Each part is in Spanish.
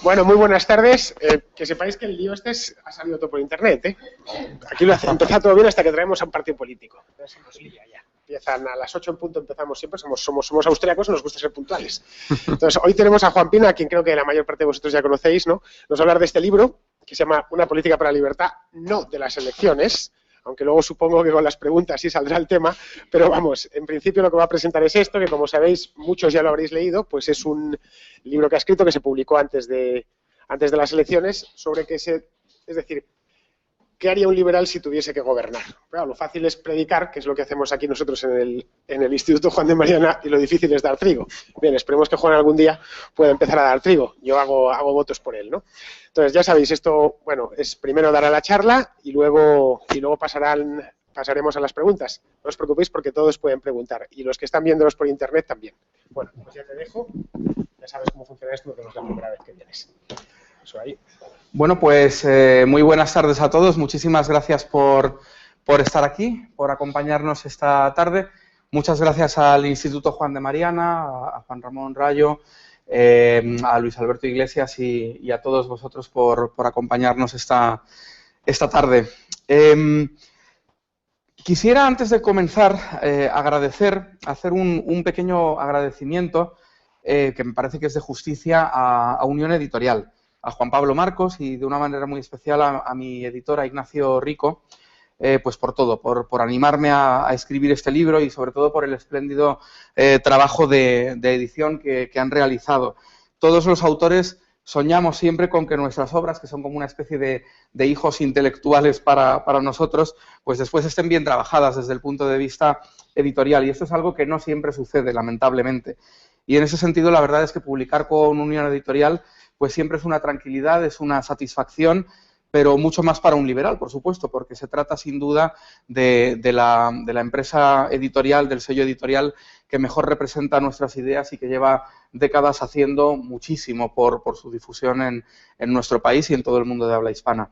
Bueno, muy buenas tardes. Que sepáis que el lío ha salido todo por internet, ¿eh? Aquí empieza todo bien hasta que traemos a un partido político. Se nos lía ya. Empiezan a las 8 en punto, empezamos siempre, somos austriacos y nos gusta ser puntuales. Entonces, hoy tenemos a Juan Pina, a quien creo que la mayor parte de vosotros ya conocéis, ¿no? Nos va a hablar de este libro, que se llama Una política para la libertad, no de las elecciones, aunque luego supongo que con las preguntas sí saldrá el tema, pero vamos, en principio lo que va a presentar es esto, que como sabéis, muchos ya lo habréis leído, pues es un libro que ha escrito, que se publicó antes de las elecciones, sobre es decir, ¿qué haría un liberal si tuviese que gobernar? Claro, lo fácil es predicar, que es lo que hacemos aquí nosotros en el Instituto Juan de Mariana, y lo difícil es dar trigo. Bien, esperemos que Juan algún día pueda empezar a dar trigo. Yo hago votos por él, ¿no? Entonces, ya sabéis, esto, bueno, es primero dar a la charla y luego pasaremos a las preguntas. No os preocupéis porque todos pueden preguntar. Y los que están viéndolos por internet también. Bueno, pues ya te dejo. Ya sabes cómo funciona esto, porque no es la primera vez que vienes. Eso ahí. Bueno, pues muy buenas tardes a todos. Muchísimas gracias por estar aquí, por acompañarnos esta tarde. Muchas gracias al Instituto Juan de Mariana, a Juan Ramón Rayo, a Luis Alberto Iglesias y a todos vosotros por acompañarnos esta tarde. Quisiera, antes de comenzar, hacer un pequeño agradecimiento que me parece que es de justicia a Unión Editorial, a Juan Pablo Marcos y de una manera muy especial a mi editora Ignacio Rico, pues por todo, por animarme a escribir este libro y sobre todo por el espléndido trabajo de edición que han realizado. Todos los autores soñamos siempre con que nuestras obras, que son como una especie de hijos intelectuales para nosotros, pues después estén bien trabajadas desde el punto de vista editorial, y esto es algo que no siempre sucede, lamentablemente. Y en ese sentido, la verdad es que publicar con Unión Editorial pues siempre es una tranquilidad, es una satisfacción, pero mucho más para un liberal, por supuesto, porque se trata sin duda de la empresa editorial, del sello editorial que mejor representa nuestras ideas y que lleva décadas haciendo muchísimo por su difusión en nuestro país y en todo el mundo de habla hispana.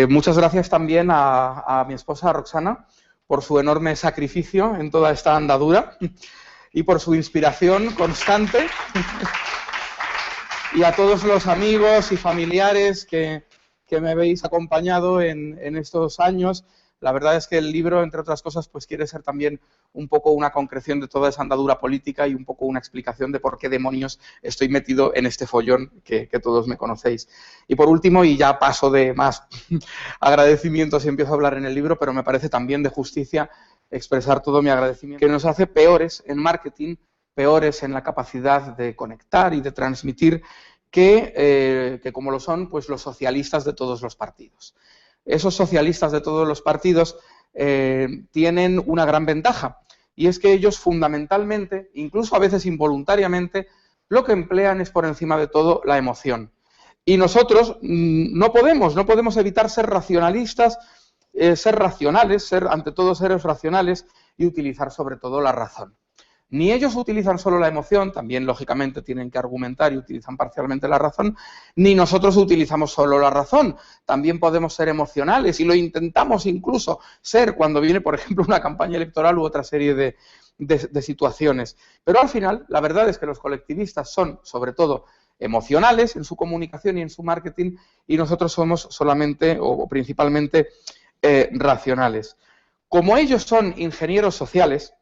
Muchas gracias también a mi esposa Roxana por su enorme sacrificio en toda esta andadura y por su inspiración constante. Y a todos los amigos y familiares que me habéis acompañado en estos años. La verdad es que el libro, entre otras cosas, pues quiere ser también un poco una concreción de toda esa andadura política y un poco una explicación de por qué demonios estoy metido en este follón que todos me conocéis. Y por último, y ya paso de más agradecimientos y empiezo a hablar en el libro, pero me parece también de justicia expresar todo mi agradecimiento, que nos hace peores en marketing, peores en la capacidad de conectar y de transmitir que como lo son pues los socialistas de todos los partidos. Esos socialistas de todos los partidos tienen una gran ventaja, y es que ellos fundamentalmente, incluso a veces involuntariamente, lo que emplean es por encima de todo la emoción. Y nosotros no podemos evitar ser racionalistas, ser racionales, ser ante todo seres racionales y utilizar sobre todo la razón. Ni ellos utilizan solo la emoción, también lógicamente tienen que argumentar y utilizan parcialmente la razón, ni nosotros utilizamos solo la razón, también podemos ser emocionales y lo intentamos incluso ser cuando viene, por ejemplo, una campaña electoral u otra serie de situaciones. Pero al final, la verdad es que los colectivistas son, sobre todo, emocionales en su comunicación y en su marketing, y nosotros somos solamente o principalmente racionales. Como ellos son ingenieros sociales,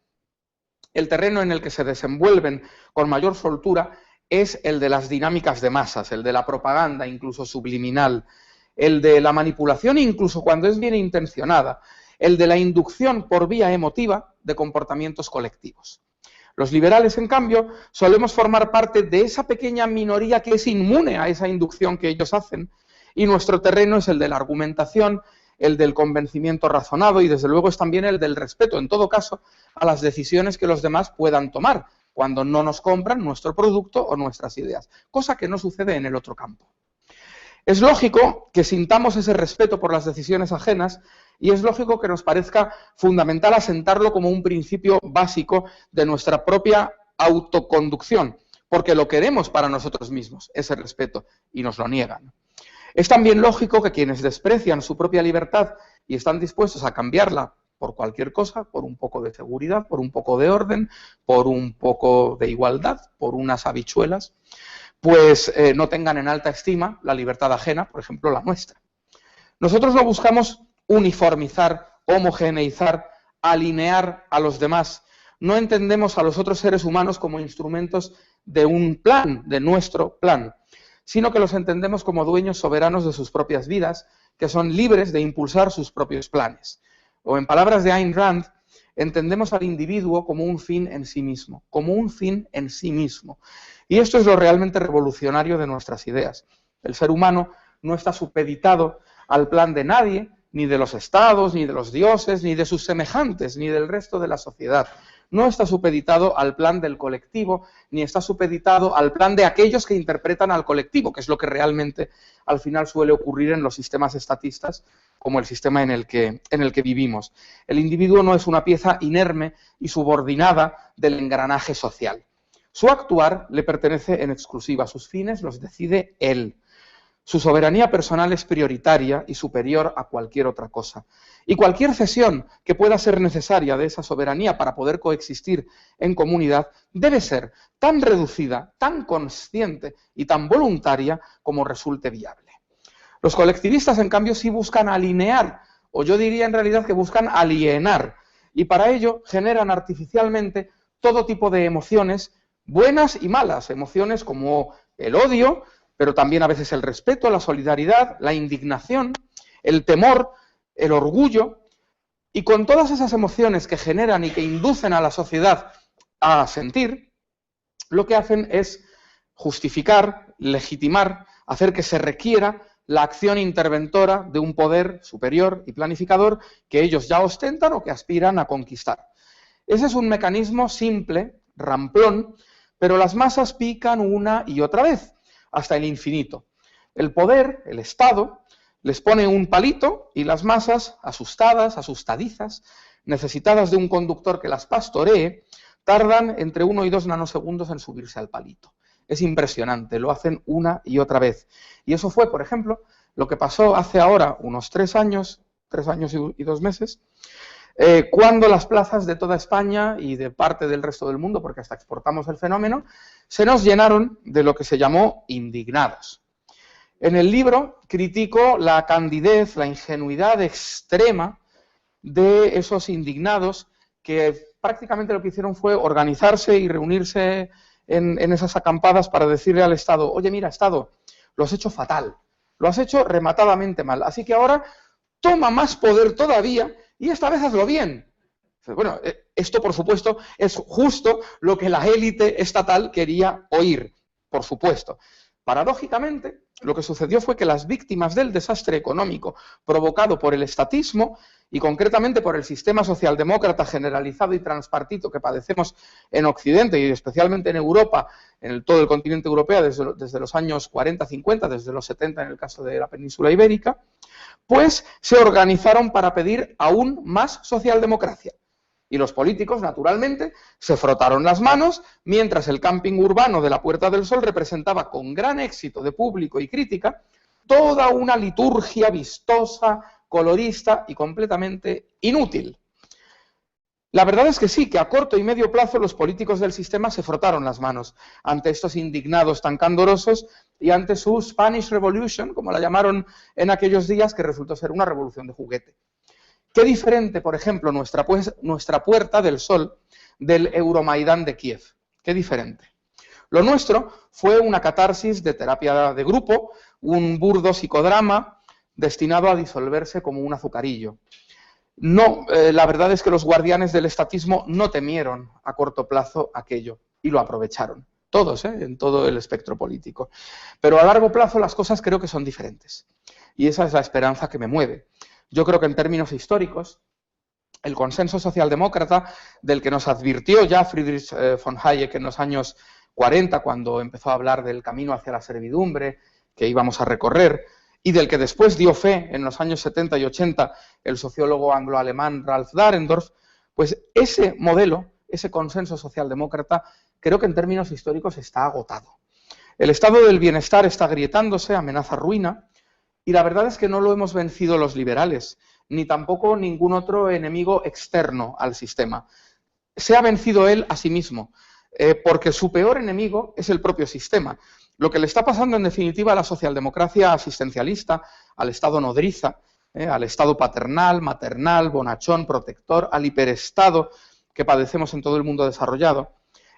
el terreno en el que se desenvuelven con mayor soltura es el de las dinámicas de masas, el de la propaganda, incluso subliminal, el de la manipulación, incluso cuando es bien intencionada, el de la inducción por vía emotiva de comportamientos colectivos. Los liberales, en cambio, solemos formar parte de esa pequeña minoría que es inmune a esa inducción que ellos hacen, y nuestro terreno es el de la argumentación, el del convencimiento razonado y, desde luego, es también el del respeto, en todo caso, a las decisiones que los demás puedan tomar cuando no nos compran nuestro producto o nuestras ideas, cosa que no sucede en el otro campo. Es lógico que sintamos ese respeto por las decisiones ajenas y es lógico que nos parezca fundamental asentarlo como un principio básico de nuestra propia autoconducción, porque lo queremos para nosotros mismos, ese respeto, y nos lo niegan. Es también lógico que quienes desprecian su propia libertad y están dispuestos a cambiarla por cualquier cosa, por un poco de seguridad, por un poco de orden, por un poco de igualdad, por unas habichuelas, pues no tengan en alta estima la libertad ajena, por ejemplo, la nuestra. Nosotros no buscamos uniformizar, homogeneizar, alinear a los demás. No entendemos a los otros seres humanos como instrumentos de un plan, de nuestro plan, sino que los entendemos como dueños soberanos de sus propias vidas, que son libres de impulsar sus propios planes. O en palabras de Ayn Rand, entendemos al individuo como un fin en sí mismo, como un fin en sí mismo. Y esto es lo realmente revolucionario de nuestras ideas. El ser humano no está supeditado al plan de nadie, ni de los estados, ni de los dioses, ni de sus semejantes, ni del resto de la sociedad. No está supeditado al plan del colectivo, ni está supeditado al plan de aquellos que interpretan al colectivo, que es lo que realmente al final suele ocurrir en los sistemas estatistas, como el sistema en el que vivimos. El individuo no es una pieza inerme y subordinada del engranaje social. Su actuar le pertenece en exclusiva, sus fines los decide él. Su soberanía personal es prioritaria y superior a cualquier otra cosa. Y cualquier cesión que pueda ser necesaria de esa soberanía para poder coexistir en comunidad debe ser tan reducida, tan consciente y tan voluntaria como resulte viable. Los colectivistas, en cambio, sí buscan alinear, o yo diría en realidad que buscan alienar, y para ello generan artificialmente todo tipo de emociones, buenas y malas, emociones como el odio, pero también a veces el respeto, la solidaridad, la indignación, el temor, el orgullo, y con todas esas emociones que generan y que inducen a la sociedad a sentir, lo que hacen es justificar, legitimar, hacer que se requiera la acción interventora de un poder superior y planificador que ellos ya ostentan o que aspiran a conquistar. Ese es un mecanismo simple, ramplón, pero las masas pican una y otra vez, hasta el infinito. El poder, el Estado, les pone un palito y las masas, asustadas, asustadizas, necesitadas de un conductor que las pastoree, tardan entre 1 y 2 nanosegundos en subirse al palito. Es impresionante, lo hacen una y otra vez. Y eso fue, por ejemplo, lo que pasó hace ahora unos 3 años y 2 meses, cuando las plazas de toda España y de parte del resto del mundo, porque hasta exportamos el fenómeno, se nos llenaron de lo que se llamó indignados. En el libro critico la candidez, la ingenuidad extrema de esos indignados que prácticamente lo que hicieron fue organizarse y reunirse en esas acampadas para decirle al Estado: oye, mira, Estado, lo has hecho fatal, lo has hecho rematadamente mal, así que ahora toma más poder todavía y esta vez hazlo bien. Bueno, esto por supuesto es justo lo que la élite estatal quería oír, por supuesto. Paradójicamente, lo que sucedió fue que las víctimas del desastre económico provocado por el estatismo y concretamente por el sistema socialdemócrata generalizado y transpartido que padecemos en Occidente y especialmente en Europa, en todo el continente europeo desde los años 40-50, desde los 70 en el caso de la península ibérica, pues se organizaron para pedir aún más socialdemocracia. Y los políticos, naturalmente, se frotaron las manos, mientras el camping urbano de la Puerta del Sol representaba con gran éxito de público y crítica toda una liturgia vistosa, colorista y completamente inútil. La verdad es que sí, que a corto y medio plazo los políticos del sistema se frotaron las manos ante estos indignados tan candorosos y ante su Spanish Revolution, como la llamaron en aquellos días, que resultó ser una revolución de juguete. Qué diferente, por ejemplo, nuestra Puerta del Sol del Euromaidán de Kiev. Qué diferente. Lo nuestro fue una catarsis de terapia de grupo, un burdo psicodrama destinado a disolverse como un azucarillo. No, la verdad es que los guardianes del estatismo no temieron a corto plazo aquello y lo aprovecharon. Todos, en todo el espectro político. Pero a largo plazo las cosas creo que son diferentes. Y esa es la esperanza que me mueve. Yo creo que en términos históricos, el consenso socialdemócrata del que nos advirtió ya Friedrich von Hayek en los años 40, cuando empezó a hablar del camino hacia la servidumbre que íbamos a recorrer, y del que después dio fe en los años 70 y 80 el sociólogo anglo-alemán Ralph Dahrendorf, pues ese modelo, ese consenso socialdemócrata, creo que en términos históricos está agotado. El estado del bienestar está agrietándose, amenaza ruina, y la verdad es que no lo hemos vencido los liberales, ni tampoco ningún otro enemigo externo al sistema. Se ha vencido él a sí mismo, porque su peor enemigo es el propio sistema. Lo que le está pasando en definitiva a la socialdemocracia asistencialista, al Estado nodriza, al Estado paternal, maternal, bonachón, protector, al hiperestado que padecemos en todo el mundo desarrollado,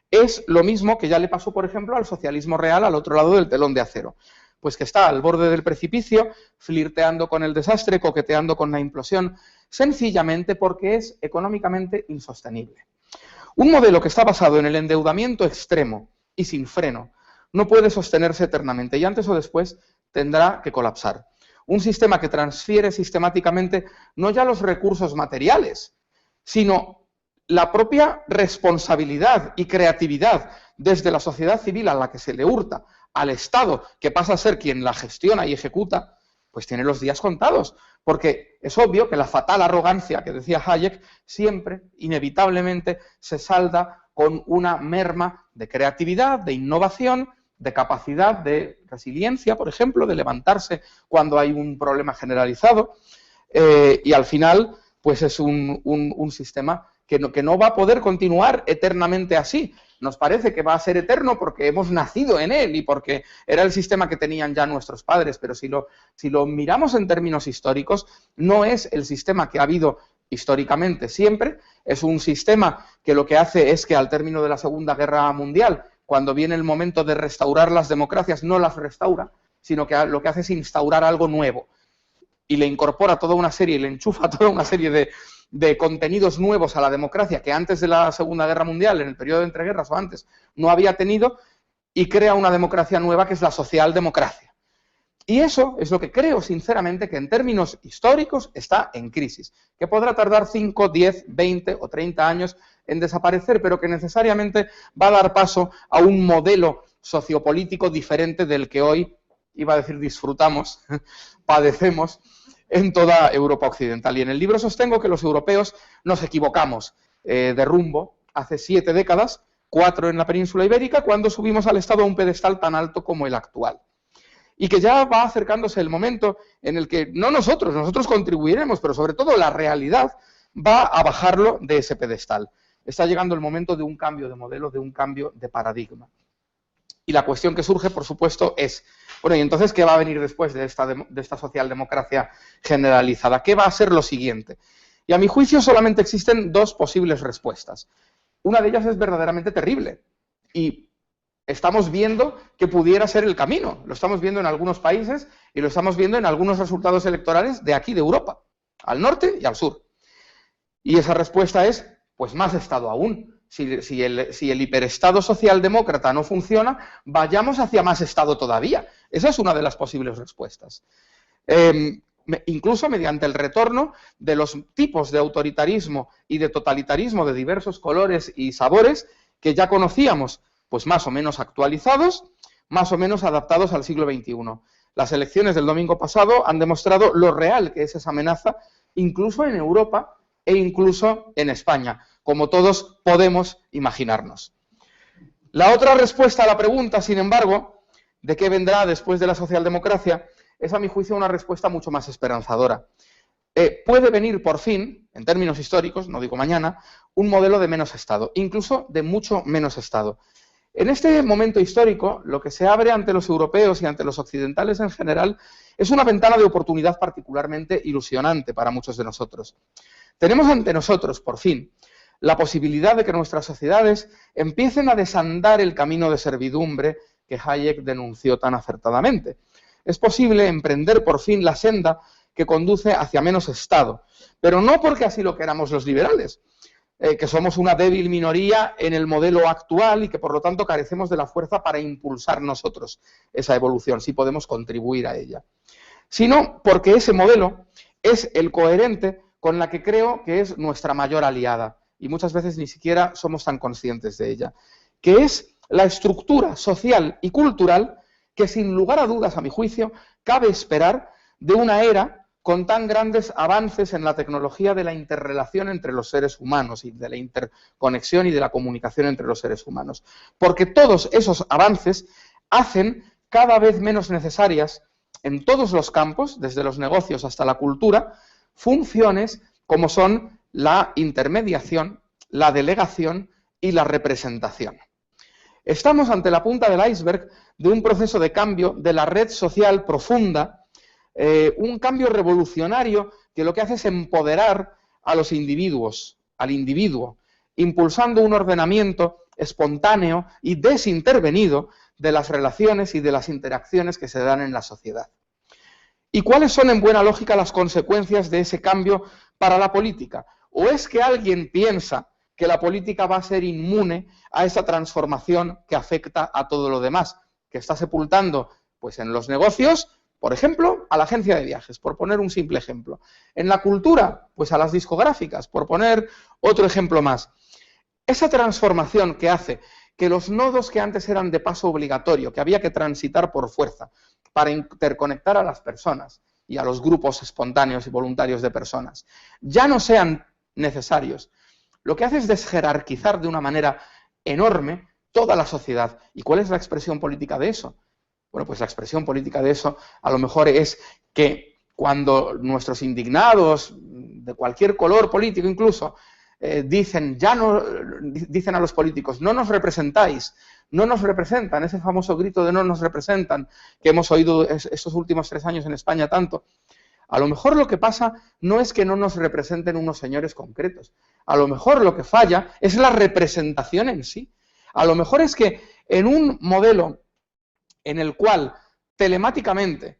es lo mismo que ya le pasó, por ejemplo, al socialismo real al otro lado del telón de acero. Pues que está al borde del precipicio, flirteando con el desastre, coqueteando con la implosión, sencillamente porque es económicamente insostenible. Un modelo que está basado en el endeudamiento extremo y sin freno no puede sostenerse eternamente y antes o después tendrá que colapsar. Un sistema que transfiere sistemáticamente no ya los recursos materiales, sino la propia responsabilidad y creatividad desde la sociedad civil a la que se le hurta al Estado, que pasa a ser quien la gestiona y ejecuta, pues tiene los días contados, porque es obvio que la fatal arrogancia que decía Hayek siempre, inevitablemente, se salda con una merma de creatividad, de innovación, de capacidad de resiliencia, por ejemplo, de levantarse cuando hay un problema generalizado, y al final, pues es un sistema que no va a poder continuar eternamente así. Nos parece que va a ser eterno porque hemos nacido en él y porque era el sistema que tenían ya nuestros padres, pero si lo miramos en términos históricos, no es el sistema que ha habido históricamente siempre, es un sistema que lo que hace es que al término de la Segunda Guerra Mundial, cuando viene el momento de restaurar las democracias, no las restaura, sino que lo que hace es instaurar algo nuevo y le incorpora toda una serie, y le enchufa toda una serie de contenidos nuevos a la democracia que antes de la Segunda Guerra Mundial, en el periodo de entreguerras o antes, no había tenido, y crea una democracia nueva que es la socialdemocracia. Y eso es lo que creo, sinceramente, que en términos históricos está en crisis, que podrá tardar 5, 10, 20 o 30 años en desaparecer, pero que necesariamente va a dar paso a un modelo sociopolítico diferente del que hoy, iba a decir disfrutamos, padecemos en toda Europa occidental. Y en el libro sostengo que los europeos nos equivocamos de rumbo hace 7 décadas, 4 en la península ibérica, cuando subimos al Estado a un pedestal tan alto como el actual. Y que ya va acercándose el momento en el que no nosotros contribuiremos, pero sobre todo la realidad va a bajarlo de ese pedestal. Está llegando el momento de un cambio de modelo, de un cambio de paradigma. Y la cuestión que surge, por supuesto, es, bueno, ¿y entonces qué va a venir después de esta socialdemocracia generalizada? ¿Qué va a ser lo siguiente? Y a mi juicio solamente existen 2 posibles respuestas. Una de ellas es verdaderamente terrible y estamos viendo que pudiera ser el camino. Lo estamos viendo en algunos países y lo estamos viendo en algunos resultados electorales de aquí, de Europa, al norte y al sur. Y esa respuesta es, pues más Estado aún. Si el hiperestado socialdemócrata no funciona, vayamos hacia más Estado todavía. Esa es una de las posibles respuestas. Incluso mediante el retorno de los tipos de autoritarismo y de totalitarismo de diversos colores y sabores que ya conocíamos, pues más o menos actualizados, más o menos adaptados al siglo XXI. Las elecciones del domingo pasado han demostrado lo real que es esa amenaza, incluso en Europa e incluso en España, como todos podemos imaginarnos. La otra respuesta a la pregunta, sin embargo, de qué vendrá después de la socialdemocracia, es a mi juicio una respuesta mucho más esperanzadora. Puede venir por fin, en términos históricos, no digo mañana, un modelo de menos Estado, incluso de mucho menos Estado. En este momento histórico, lo que se abre ante los europeos y ante los occidentales en general es una ventana de oportunidad particularmente ilusionante para muchos de nosotros. Tenemos ante nosotros, por fin, la posibilidad de que nuestras sociedades empiecen a desandar el camino de servidumbre que Hayek denunció tan acertadamente. Es posible emprender por fin la senda que conduce hacia menos Estado, pero no porque así lo queramos los liberales, que somos una débil minoría en el modelo actual y que por lo tanto carecemos de la fuerza para impulsar nosotros esa evolución, si podemos contribuir a ella, sino porque ese modelo es el coherente con la que creo que es nuestra mayor aliada, y muchas veces ni siquiera somos tan conscientes de ella, que es la estructura social y cultural que sin lugar a dudas, a mi juicio, cabe esperar de una era con tan grandes avances en la tecnología de la interrelación entre los seres humanos y de la interconexión y de la comunicación entre los seres humanos. Porque todos esos avances hacen cada vez menos necesarias en todos los campos, desde los negocios hasta la cultura, funciones como son la intermediación, la delegación y la representación. Estamos ante la punta del iceberg de un proceso de cambio de la red social profunda, un cambio revolucionario que lo que hace es empoderar a los individuos, al individuo, impulsando un ordenamiento espontáneo y desintervenido de las relaciones y de las interacciones que se dan en la sociedad. ¿Y cuáles son, en buena lógica, las consecuencias de ese cambio para la política? ¿O es que alguien piensa que la política va a ser inmune a esa transformación que afecta a todo lo demás, que está sepultando, pues, en los negocios, por ejemplo, a la agencia de viajes, por poner un simple ejemplo? En la cultura, pues a las discográficas, por poner otro ejemplo más. Esa transformación que hace que los nodos que antes eran de paso obligatorio, que había que transitar por fuerza para interconectar a las personas y a los grupos espontáneos y voluntarios de personas, ya no sean necesarios, lo que hace es desjerarquizar de una manera enorme toda la sociedad. ¿Y cuál es la expresión política de eso? Bueno, pues la expresión política de eso a lo mejor es que cuando nuestros indignados, de cualquier color político incluso, dicen a los políticos, no nos representáis, no nos representan, ese famoso grito de no nos representan que hemos oído estos últimos 3 años en España tanto, a lo mejor lo que pasa no es que no nos representen unos señores concretos, a lo mejor lo que falla es la representación en sí, a lo mejor es que en un modelo en el cual telemáticamente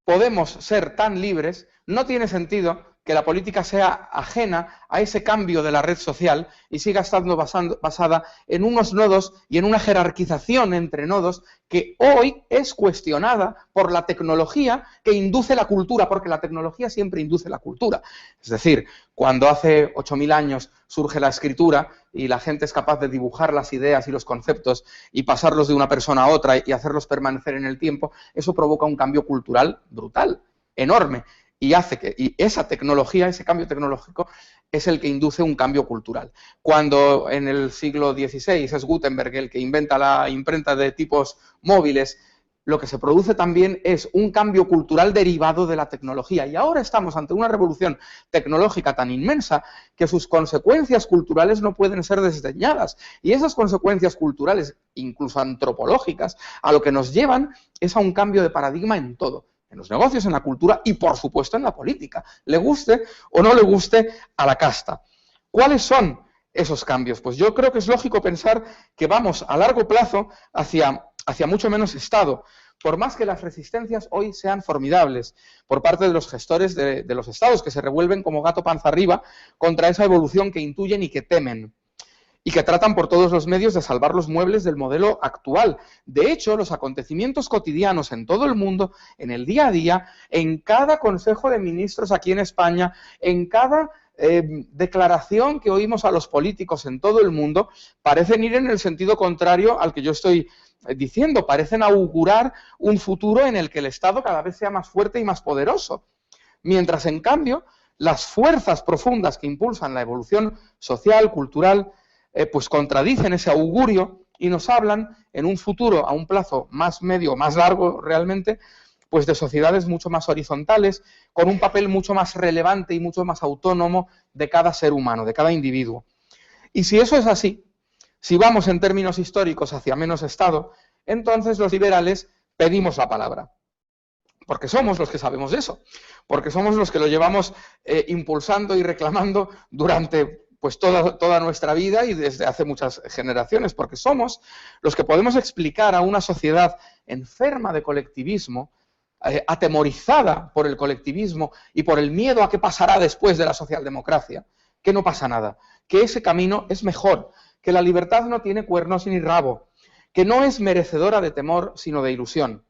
podemos ser tan libres, no tiene sentido que la política sea ajena a ese cambio de la red social y siga estando basada en unos nodos y en una jerarquización entre nodos que hoy es cuestionada por la tecnología que induce la cultura, porque la tecnología siempre induce la cultura. Es decir, cuando hace 8.000 años surge la escritura y la gente es capaz de dibujar las ideas y los conceptos y pasarlos de una persona a otra y hacerlos permanecer en el tiempo, eso provoca un cambio cultural brutal, enorme. Y hace que esa tecnología, ese cambio tecnológico, es el que induce un cambio cultural. Cuando en el siglo XVI es Gutenberg el que inventa la imprenta de tipos móviles, lo que se produce también es un cambio cultural derivado de la tecnología. Y ahora estamos ante una revolución tecnológica tan inmensa que sus consecuencias culturales no pueden ser desdeñadas. Y esas consecuencias culturales, incluso antropológicas, a lo que nos llevan es a un cambio de paradigma en todo. En los negocios, en la cultura y, por supuesto, en la política, le guste o no le guste a la casta. ¿Cuáles son esos cambios? Pues yo creo que es lógico pensar que vamos a largo plazo hacia mucho menos Estado, por más que las resistencias hoy sean formidables por parte de los gestores de los Estados, que se revuelven como gato panza arriba contra esa evolución que intuyen y que temen, y que tratan por todos los medios de salvar los muebles del modelo actual. De hecho, los acontecimientos cotidianos en todo el mundo, en el día a día, en cada Consejo de Ministros aquí en España, en cada declaración que oímos a los políticos en todo el mundo, parecen ir en el sentido contrario al que yo estoy diciendo, parecen augurar un futuro en el que el Estado cada vez sea más fuerte y más poderoso. Mientras, en cambio, las fuerzas profundas que impulsan la evolución social, cultural, pues contradicen ese augurio y nos hablan en un futuro a un plazo más medio, más largo realmente, pues de sociedades mucho más horizontales, con un papel mucho más relevante y mucho más autónomo de cada ser humano, de cada individuo. Y si eso es así, si vamos en términos históricos hacia menos Estado, entonces los liberales pedimos la palabra. Porque somos los que sabemos de eso, porque somos los que lo llevamos impulsando y reclamando durante pues toda nuestra vida y desde hace muchas generaciones, porque somos los que podemos explicar a una sociedad enferma de colectivismo, atemorizada por el colectivismo y por el miedo a qué pasará después de la socialdemocracia, que no pasa nada, que ese camino es mejor, que la libertad no tiene cuernos ni rabo, que no es merecedora de temor sino de ilusión.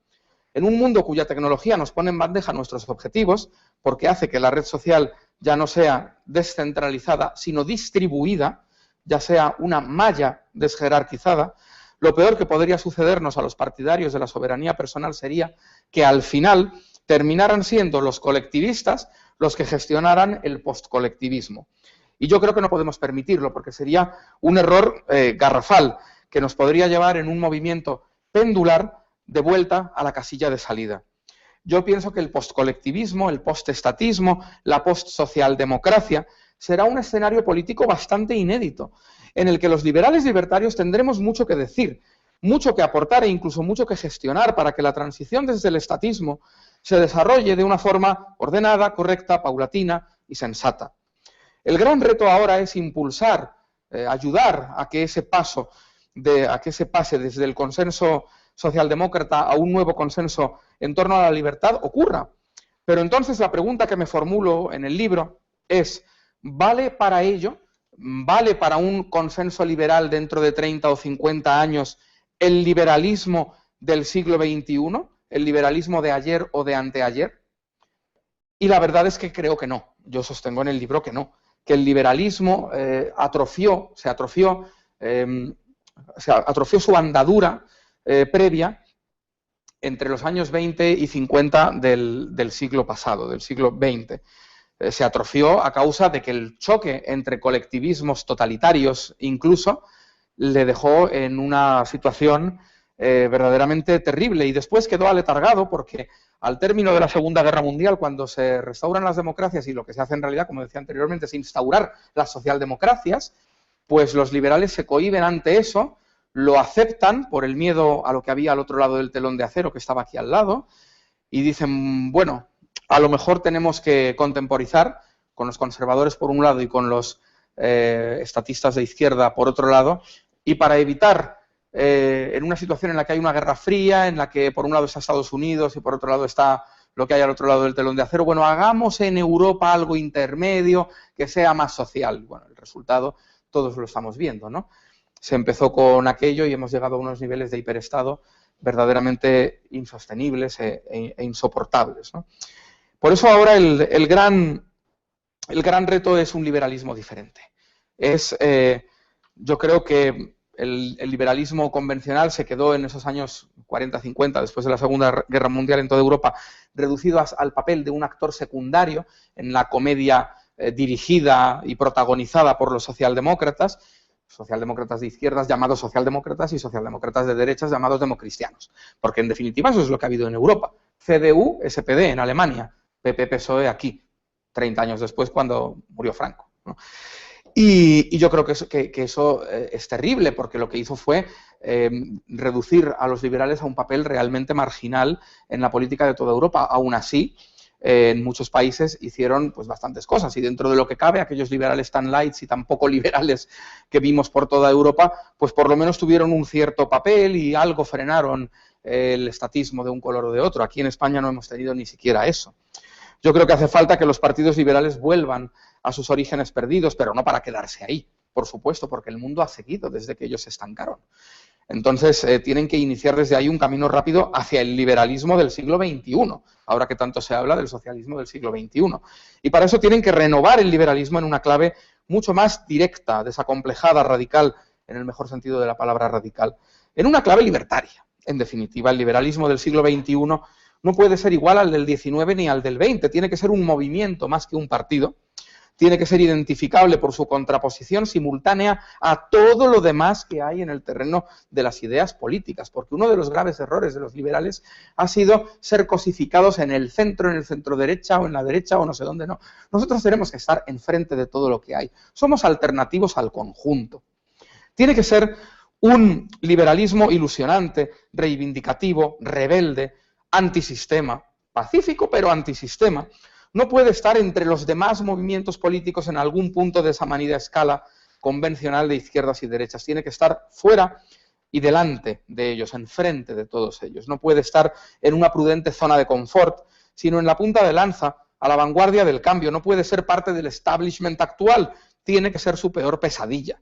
En un mundo cuya tecnología nos pone en bandeja nuestros objetivos, porque hace que la red social ya no sea descentralizada, sino distribuida, ya sea una malla desjerarquizada, lo peor que podría sucedernos a los partidarios de la soberanía personal sería que al final terminaran siendo los colectivistas los que gestionaran el postcolectivismo. Y yo creo que no podemos permitirlo, porque sería un error garrafal que nos podría llevar en un movimiento pendular de vuelta a la casilla de salida. Yo pienso que el postcolectivismo, el postestatismo, la postsocialdemocracia será un escenario político bastante inédito, en el que los liberales libertarios tendremos mucho que decir, mucho que aportar e incluso mucho que gestionar para que la transición desde el estatismo se desarrolle de una forma ordenada, correcta, paulatina y sensata. El gran reto ahora es impulsar, ayudar a que ese pase desde el consenso socialdemócrata a un nuevo consenso en torno a la libertad ocurra. Pero entonces la pregunta que me formulo en el libro es, ¿vale para ello? ¿Vale para un consenso liberal dentro de 30 o 50 años el liberalismo del siglo XXI? ¿El liberalismo de ayer o de anteayer? Y la verdad es que creo que no. Yo sostengo en el libro que no. Que el liberalismo atrofió su andadura previa entre los años 20 y 50 del siglo pasado, del siglo XX. Se atrofió a causa de que el choque entre colectivismos totalitarios incluso le dejó en una situación verdaderamente terrible y después quedó aletargado porque al término de la Segunda Guerra Mundial, cuando se restauran las democracias y lo que se hace en realidad, como decía anteriormente, es instaurar las socialdemocracias, pues los liberales se cohíben ante eso, lo aceptan por el miedo a lo que había al otro lado del telón de acero que estaba aquí al lado y dicen, bueno, a lo mejor tenemos que contemporizar con los conservadores por un lado y con los estatistas de izquierda por otro lado, y para evitar en una situación en la que hay una guerra fría, en la que por un lado está Estados Unidos y por otro lado está lo que hay al otro lado del telón de acero, bueno, hagamos en Europa algo intermedio que sea más social. Bueno, el resultado todos lo estamos viendo, ¿no? Se empezó con aquello y hemos llegado a unos niveles de hiperestado verdaderamente insostenibles e insoportables, ¿no? Por eso ahora el gran reto es un liberalismo diferente. Yo creo que el liberalismo convencional se quedó en esos años 40-50, después de la Segunda Guerra Mundial en toda Europa, reducido al papel de un actor secundario en la comedia dirigida y protagonizada por los socialdemócratas de izquierdas llamados socialdemócratas y socialdemócratas de derechas llamados democristianos. Porque en definitiva eso es lo que ha habido en Europa. CDU, SPD en Alemania, PP-PSOE aquí, 30 años después cuando murió Franco, ¿no? Y yo creo que eso es terrible, porque lo que hizo fue reducir a los liberales a un papel realmente marginal en la política de toda Europa. Aún así, en muchos países hicieron pues bastantes cosas, y dentro de lo que cabe, aquellos liberales tan lights y tan poco liberales que vimos por toda Europa, pues por lo menos tuvieron un cierto papel y algo frenaron el estatismo de un color o de otro. Aquí en España no hemos tenido ni siquiera eso. Yo creo que hace falta que los partidos liberales vuelvan a sus orígenes perdidos, pero no para quedarse ahí, por supuesto, porque el mundo ha seguido desde que ellos se estancaron. Entonces, tienen que iniciar desde ahí un camino rápido hacia el liberalismo del siglo XXI, ahora que tanto se habla del socialismo del siglo XXI. Y para eso tienen que renovar el liberalismo en una clave mucho más directa, desacomplejada, radical, en el mejor sentido de la palabra radical, en una clave libertaria. En definitiva, el liberalismo del siglo XXI no puede ser igual al del XIX ni al del XX, tiene que ser un movimiento más que un partido, tiene que ser identificable por su contraposición simultánea a todo lo demás que hay en el terreno de las ideas políticas, porque uno de los graves errores de los liberales ha sido ser cosificados en el centro derecha o en la derecha o no sé dónde, no. Nosotros tenemos que estar enfrente de todo lo que hay. Somos alternativos al conjunto. Tiene que ser un liberalismo ilusionante, reivindicativo, rebelde, antisistema, pacífico pero antisistema. No puede estar entre los demás movimientos políticos en algún punto de esa manida escala convencional de izquierdas y derechas. Tiene que estar fuera y delante de ellos, enfrente de todos ellos. No puede estar en una prudente zona de confort, sino en la punta de lanza, a la vanguardia del cambio. No puede ser parte del establishment actual, tiene que ser su peor pesadilla.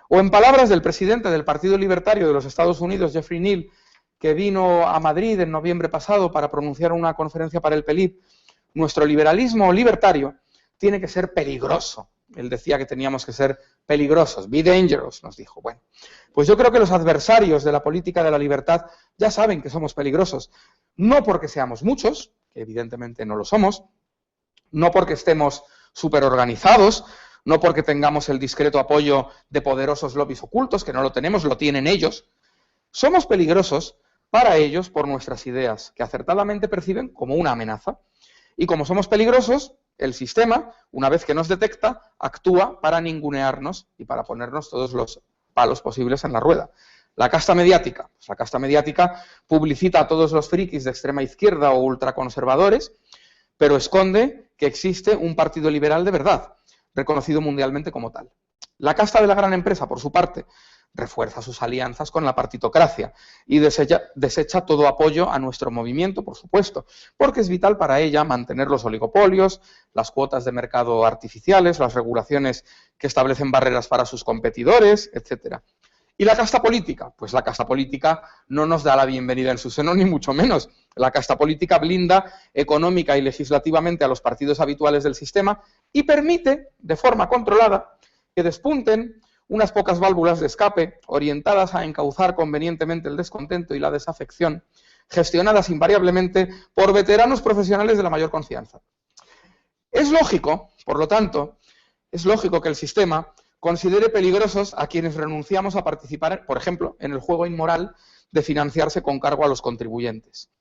O en palabras del presidente del Partido Libertario de los Estados Unidos, Jeffrey Neal, que vino a Madrid en noviembre pasado para pronunciar una conferencia para el PELIP, nuestro liberalismo libertario tiene que ser peligroso. Él decía que teníamos que ser peligrosos, be dangerous, nos dijo. Bueno, pues yo creo que los adversarios de la política de la libertad ya saben que somos peligrosos, no porque seamos muchos, que evidentemente no lo somos, no porque estemos superorganizados, no porque tengamos el discreto apoyo de poderosos lobbies ocultos, que no lo tenemos, lo tienen ellos. Somos peligrosos para ellos por nuestras ideas, que acertadamente perciben como una amenaza. Y como somos peligrosos, el sistema, una vez que nos detecta, actúa para ningunearnos y para ponernos todos los palos posibles en la rueda. La casta mediática. Pues la casta mediática publicita a todos los frikis de extrema izquierda o ultraconservadores, pero esconde que existe un partido liberal de verdad, reconocido mundialmente como tal. La casta de la gran empresa, por su parte, refuerza sus alianzas con la partitocracia y desecha todo apoyo a nuestro movimiento, por supuesto, porque es vital para ella mantener los oligopolios, las cuotas de mercado artificiales, las regulaciones que establecen barreras para sus competidores, etc. ¿Y la casta política? Pues la casta política no nos da la bienvenida en su seno, ni mucho menos. La casta política blinda económica y legislativamente a los partidos habituales del sistema y permite, de forma controlada, que despunten unas pocas válvulas de escape orientadas a encauzar convenientemente el descontento y la desafección, gestionadas invariablemente por veteranos profesionales de la mayor confianza. Es lógico, por lo tanto, es lógico que el sistema considere peligrosos a quienes renunciamos a participar, por ejemplo, en el juego inmoral de financiarse con cargo a los contribuyentes.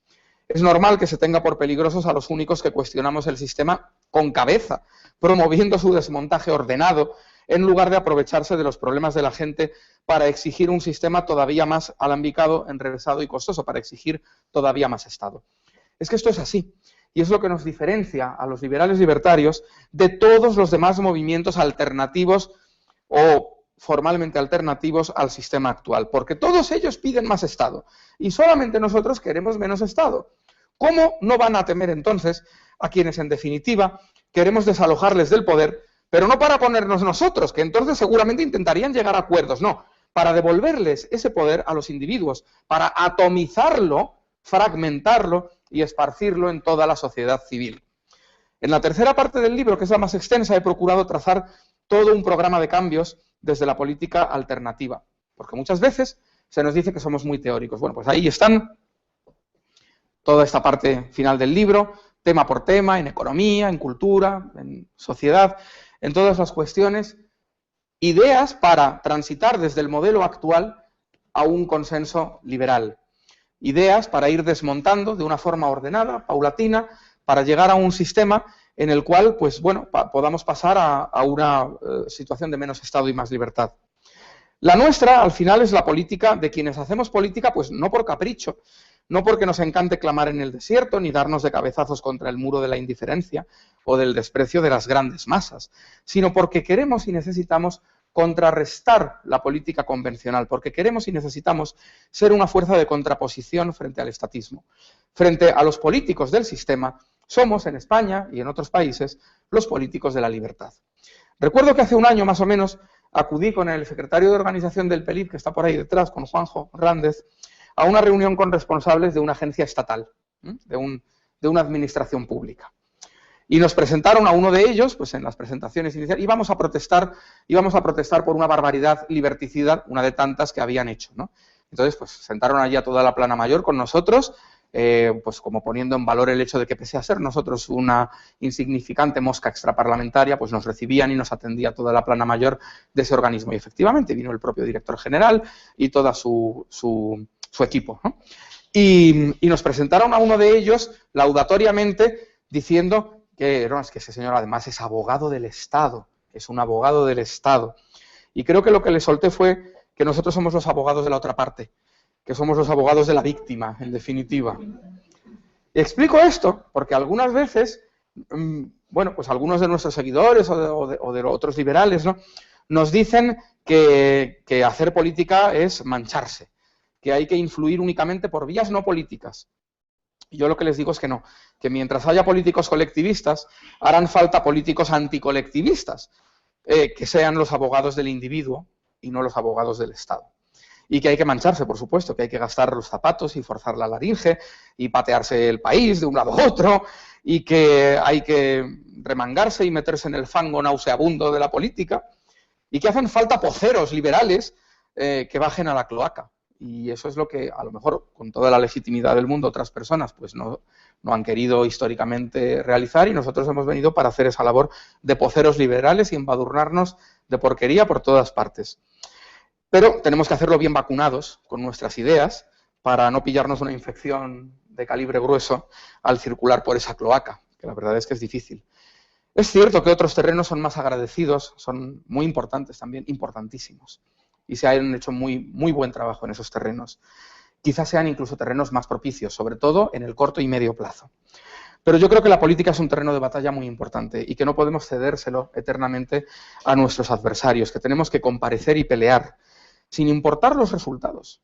Es normal que se tenga por peligrosos a los únicos que cuestionamos el sistema con cabeza, promoviendo su desmontaje ordenado, en lugar de aprovecharse de los problemas de la gente para exigir un sistema todavía más alambicado, enrevesado y costoso, para exigir todavía más Estado. Es que esto es así, y es lo que nos diferencia a los liberales libertarios de todos los demás movimientos alternativos o formalmente alternativos al sistema actual, porque todos ellos piden más Estado, y solamente nosotros queremos menos Estado. ¿Cómo no van a temer entonces a quienes, en definitiva, queremos desalojarles del poder, pero no para ponernos nosotros, que entonces seguramente intentarían llegar a acuerdos, no, para devolverles ese poder a los individuos, para atomizarlo, fragmentarlo y esparcirlo en toda la sociedad civil? En la tercera parte del libro, que es la más extensa, he procurado trazar todo un programa de cambios desde la política alternativa, porque muchas veces se nos dice que somos muy teóricos. Bueno, pues ahí están toda esta parte final del libro, tema por tema, en economía, en cultura, en sociedad, en todas las cuestiones, ideas para transitar desde el modelo actual a un consenso liberal, ideas para ir desmontando de una forma ordenada, paulatina, para llegar a un sistema en el cual, pues bueno, podamos pasar a una situación de menos Estado y más libertad. La nuestra, al final, es la política de quienes hacemos política, pues no por capricho, no porque nos encante clamar en el desierto, ni darnos de cabezazos contra el muro de la indiferencia o del desprecio de las grandes masas, sino porque queremos y necesitamos contrarrestar la política convencional, porque queremos y necesitamos ser una fuerza de contraposición frente al estatismo. Frente a los políticos del sistema, somos en España y en otros países los políticos de la libertad. Recuerdo que hace un año más o menos acudí con el secretario de organización del PELIP, que está por ahí detrás, con Juanjo Hernández, a una reunión con responsables de una agencia estatal, de una administración pública. Y nos presentaron a uno de ellos, pues en las presentaciones iniciales, íbamos a protestar por una barbaridad liberticida, una de tantas que habían hecho, ¿no? Entonces, pues sentaron allí a toda la plana mayor con nosotros, pues como poniendo en valor el hecho de que pese a ser nosotros una insignificante mosca extraparlamentaria, pues nos recibían y nos atendía toda la plana mayor de ese organismo. Y efectivamente vino el propio director general y toda su equipo, ¿no? Y nos presentaron a uno de ellos laudatoriamente diciendo que, no, es que ese señor además es abogado del Estado, es un abogado del Estado. Y creo que lo que le solté fue que nosotros somos los abogados de la otra parte, que somos los abogados de la víctima, en definitiva. Y explico esto porque algunas veces, bueno, pues algunos de nuestros seguidores o de otros liberales, ¿no?, nos dicen que hacer política es mancharse, que hay que influir únicamente por vías no políticas. Y yo lo que les digo es que no, que mientras haya políticos colectivistas, harán falta políticos anticolectivistas, que sean los abogados del individuo y no los abogados del Estado. Y que hay que mancharse, por supuesto, que hay que gastar los zapatos y forzar la laringe y patearse el país de un lado a otro, y que hay que remangarse y meterse en el fango nauseabundo de la política, y que hacen falta poceros liberales que bajen a la cloaca. Y eso es lo que, a lo mejor, con toda la legitimidad del mundo, otras personas pues no han querido históricamente realizar, y nosotros hemos venido para hacer esa labor de poceros liberales y embadurnarnos de porquería por todas partes. Pero tenemos que hacerlo bien vacunados con nuestras ideas para no pillarnos una infección de calibre grueso al circular por esa cloaca, que la verdad es que es difícil. Es cierto que otros terrenos son más agradecidos, son muy importantes también, importantísimos. y se han hecho muy buen trabajo en esos terrenos. Quizás sean incluso terrenos más propicios, sobre todo en el corto y medio plazo. Pero yo creo que la política es un terreno de batalla muy importante y que no podemos cedérselo eternamente a nuestros adversarios, que tenemos que comparecer y pelear, sin importar los resultados,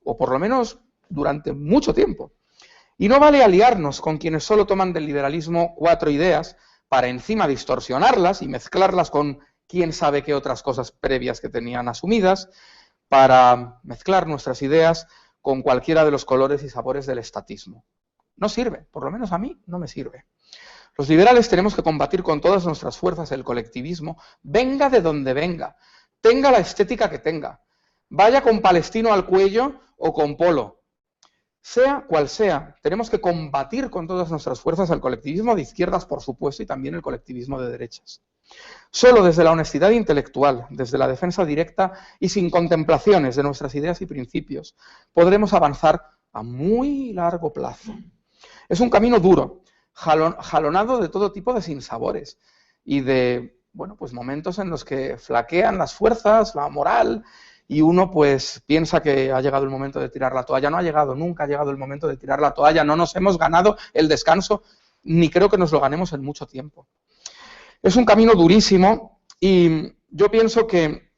o por lo menos durante mucho tiempo. Y no vale aliarnos con quienes solo toman del liberalismo 4 ideas para encima distorsionarlas y mezclarlas con quién sabe qué otras cosas previas que tenían asumidas, para mezclar nuestras ideas con cualquiera de los colores y sabores del estatismo. No sirve, por lo menos a mí no me sirve. Los liberales tenemos que combatir con todas nuestras fuerzas el colectivismo, venga de donde venga, tenga la estética que tenga, vaya con Palestino al cuello o con polo. Sea cual sea, tenemos que combatir con todas nuestras fuerzas el colectivismo de izquierdas, por supuesto, y también el colectivismo de derechas. Solo desde la honestidad intelectual, desde la defensa directa y sin contemplaciones de nuestras ideas y principios, podremos avanzar a muy largo plazo. Es un camino duro, jalonado de todo tipo de sinsabores y de, bueno, pues momentos en los que flaquean las fuerzas, la moral, y uno pues piensa que ha llegado el momento de tirar la toalla. No ha llegado, nunca ha llegado el momento de tirar la toalla. No nos hemos ganado el descanso, ni creo que nos lo ganemos en mucho tiempo. Es un camino durísimo y yo pienso que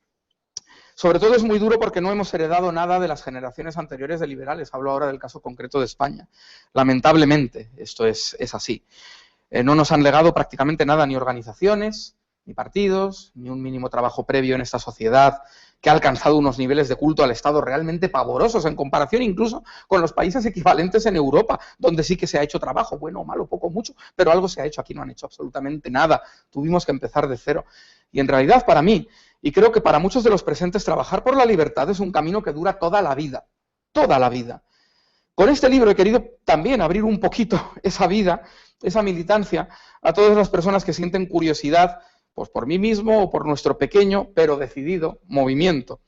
sobre todo es muy duro porque no hemos heredado nada de las generaciones anteriores de liberales. Hablo ahora del caso concreto de España. Lamentablemente, esto es así. No nos han legado prácticamente nada, ni organizaciones, ni partidos, ni un mínimo trabajo previo en esta sociedad que ha alcanzado unos niveles de culto al Estado realmente pavorosos en comparación incluso con los países equivalentes en Europa, donde sí que se ha hecho trabajo, bueno o malo, poco o mucho, pero algo se ha hecho. Aquí no han hecho absolutamente nada, tuvimos que empezar de cero. Y en realidad para mí, y creo que para muchos de los presentes, trabajar por la libertad es un camino que dura toda la vida, toda la vida. Con este libro he querido también abrir un poquito esa vida, esa militancia, a todas las personas que sienten curiosidad pues por mí mismo o por nuestro pequeño pero decidido movimiento.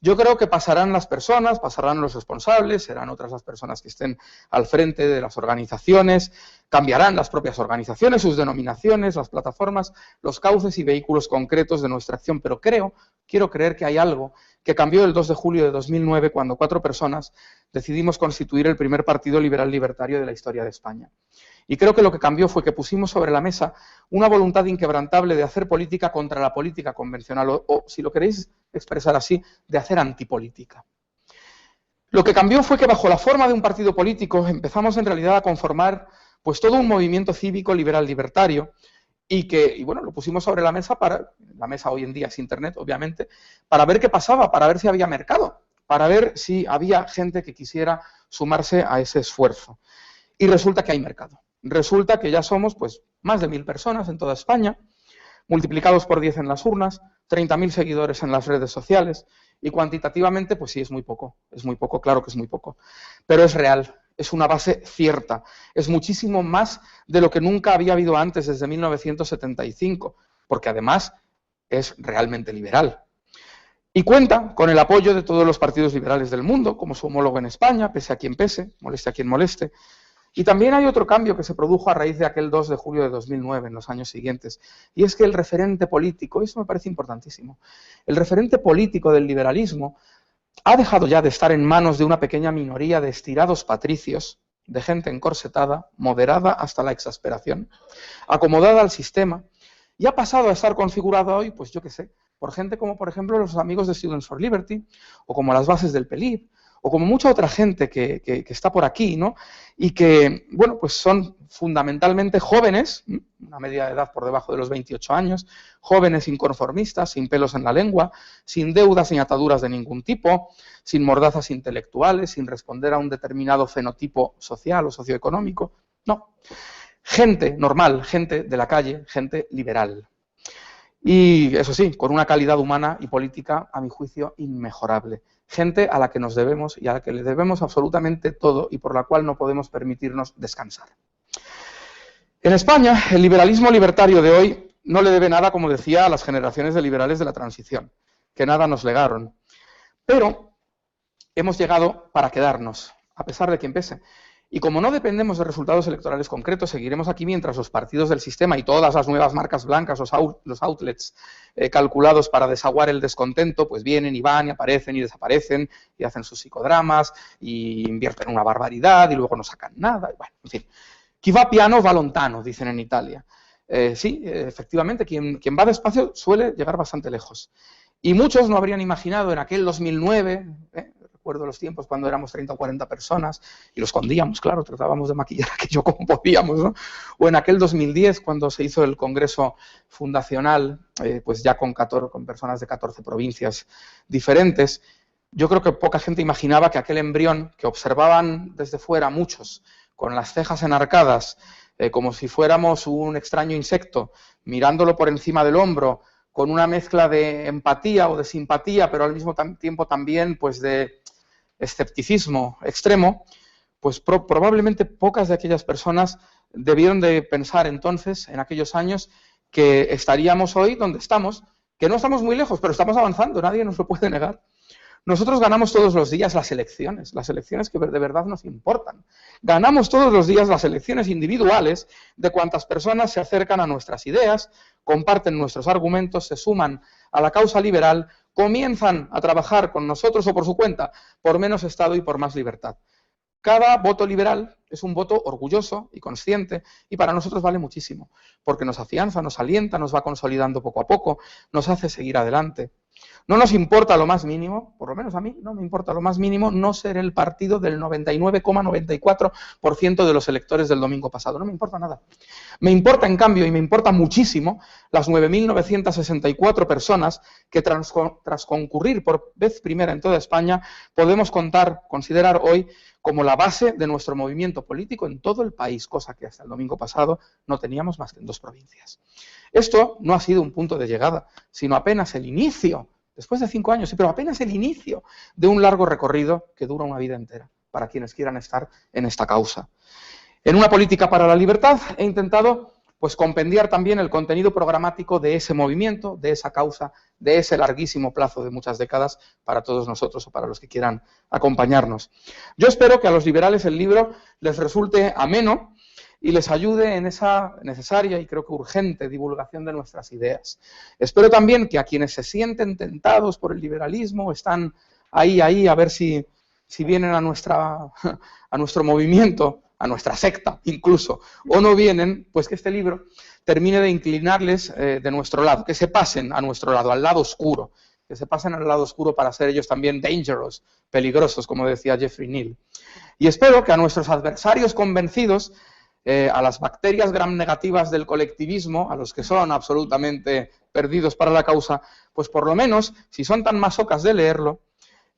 Yo creo que pasarán las personas, pasarán los responsables, serán otras las personas que estén al frente de las organizaciones, cambiarán las propias organizaciones, sus denominaciones, las plataformas, los cauces y vehículos concretos de nuestra acción, pero quiero creer que hay algo que cambió el 2 de julio de 2009 cuando 4 personas decidimos constituir el primer partido liberal libertario de la historia de España. Y creo que lo que cambió fue que pusimos sobre la mesa una voluntad inquebrantable de hacer política contra la política convencional, o si lo queréis expresar así, de hacer antipolítica. Lo que cambió fue que bajo la forma de un partido político empezamos en realidad a conformar pues todo un movimiento cívico liberal libertario y bueno, lo pusimos sobre la mesa hoy en día es internet, obviamente, para ver qué pasaba, para ver si había mercado, para ver si había gente que quisiera sumarse a ese esfuerzo. Y resulta que hay mercado. Resulta que ya somos pues más de 1000 personas en toda España, multiplicados por 10 en las urnas, 30.000 seguidores en las redes sociales y cuantitativamente pues sí es muy poco, claro que es muy poco, pero es real, es una base cierta, es muchísimo más de lo que nunca había habido antes desde 1975, porque además es realmente liberal. Y cuenta con el apoyo de todos los partidos liberales del mundo, como su homólogo en España, pese a quien pese, moleste a quien moleste. Y también hay otro cambio que se produjo a raíz de aquel 2 de julio de 2009, en los años siguientes, y es que el referente político, eso me parece importantísimo, el referente político del liberalismo ha dejado ya de estar en manos de una pequeña minoría de estirados patricios, de gente encorsetada, moderada hasta la exasperación, acomodada al sistema, y ha pasado a estar configurado hoy, pues yo qué sé, por gente como por ejemplo los amigos de Students for Liberty, o como las bases del PELIP, o como mucha otra gente que está por aquí, ¿no? Y que, bueno, pues son fundamentalmente jóvenes, una media de edad por debajo de los 28 años, jóvenes inconformistas, sin pelos en la lengua, sin deudas ni ataduras de ningún tipo, sin mordazas intelectuales, sin responder a un determinado fenotipo social o socioeconómico, no. Gente normal, gente de la calle, gente liberal. Y eso sí, con una calidad humana y política, a mi juicio, inmejorable. Gente a la que nos debemos y a la que le debemos absolutamente todo y por la cual no podemos permitirnos descansar. En España, el liberalismo libertario de hoy no le debe nada, como decía, a las generaciones de liberales de la transición, que nada nos legaron. Pero hemos llegado para quedarnos, a pesar de quien pese. Y como no dependemos de resultados electorales concretos, seguiremos aquí mientras los partidos del sistema y todas las nuevas marcas blancas, los outlets calculados para desaguar el descontento, pues vienen y van y aparecen y desaparecen y hacen sus psicodramas y invierten una barbaridad y luego no sacan nada. Bueno, en fin. Chi va piano va lontano, dicen en Italia. Sí, efectivamente, quien va despacio suele llegar bastante lejos. Y muchos no habrían imaginado en aquel 2009, recuerdo los tiempos cuando éramos 30 o 40 personas, y lo escondíamos, claro, tratábamos de maquillar aquello como podíamos, ¿no? O en aquel 2010, cuando se hizo el Congreso Fundacional, pues ya con personas de 14 provincias diferentes, yo creo que poca gente imaginaba que aquel embrión que observaban desde fuera muchos, con las cejas enarcadas, como si fuéramos un extraño insecto, mirándolo por encima del hombro, con una mezcla de empatía o de simpatía, pero al mismo tiempo también pues de escepticismo extremo, pues probablemente pocas de aquellas personas debieron de pensar entonces, en aquellos años, que estaríamos hoy donde estamos, que no estamos muy lejos, pero estamos avanzando, nadie nos lo puede negar. Nosotros ganamos todos los días las elecciones que de verdad nos importan. Ganamos todos los días las elecciones individuales de cuantas personas se acercan a nuestras ideas, comparten nuestros argumentos, se suman a la causa liberal, comienzan a trabajar con nosotros o por su cuenta, por menos Estado y por más libertad. Cada voto liberal es un voto orgulloso y consciente y para nosotros vale muchísimo, porque nos afianza, nos alienta, nos va consolidando poco a poco, nos hace seguir adelante. No nos importa lo más mínimo, por lo menos a mí no me importa lo más mínimo, no ser el partido del 99,94% de los electores del domingo pasado, no me importa nada. Me importa, en cambio, y me importa muchísimo, las 9.964 personas que tras concurrir por vez primera en toda España podemos considerar hoy como la base de nuestro movimiento político en todo el país, cosa que hasta el domingo pasado no teníamos más que en 2 provincias. Esto no ha sido un punto de llegada, sino apenas el inicio, después de 5 años, sí, pero apenas el inicio de un largo recorrido que dura una vida entera, para quienes quieran estar en esta causa. En una política para la libertad he intentado pues compendiar también el contenido programático de ese movimiento, de esa causa, de ese larguísimo plazo de muchas décadas para todos nosotros o para los que quieran acompañarnos. Yo espero que a los liberales el libro les resulte ameno y les ayude en esa necesaria y creo que urgente divulgación de nuestras ideas. Espero también que a quienes se sienten tentados por el liberalismo, están ahí a ver si vienen a nuestro movimiento, a nuestra secta incluso, o no vienen, pues que este libro termine de inclinarles de nuestro lado, que se pasen a nuestro lado, al lado oscuro, que se pasen al lado oscuro para ser ellos también dangerous, peligrosos, como decía Jeffrey Neal. Y espero que a nuestros adversarios convencidos, a las bacterias gram negativas del colectivismo, a los que son absolutamente perdidos para la causa, pues por lo menos, si son tan masocas de leerlo,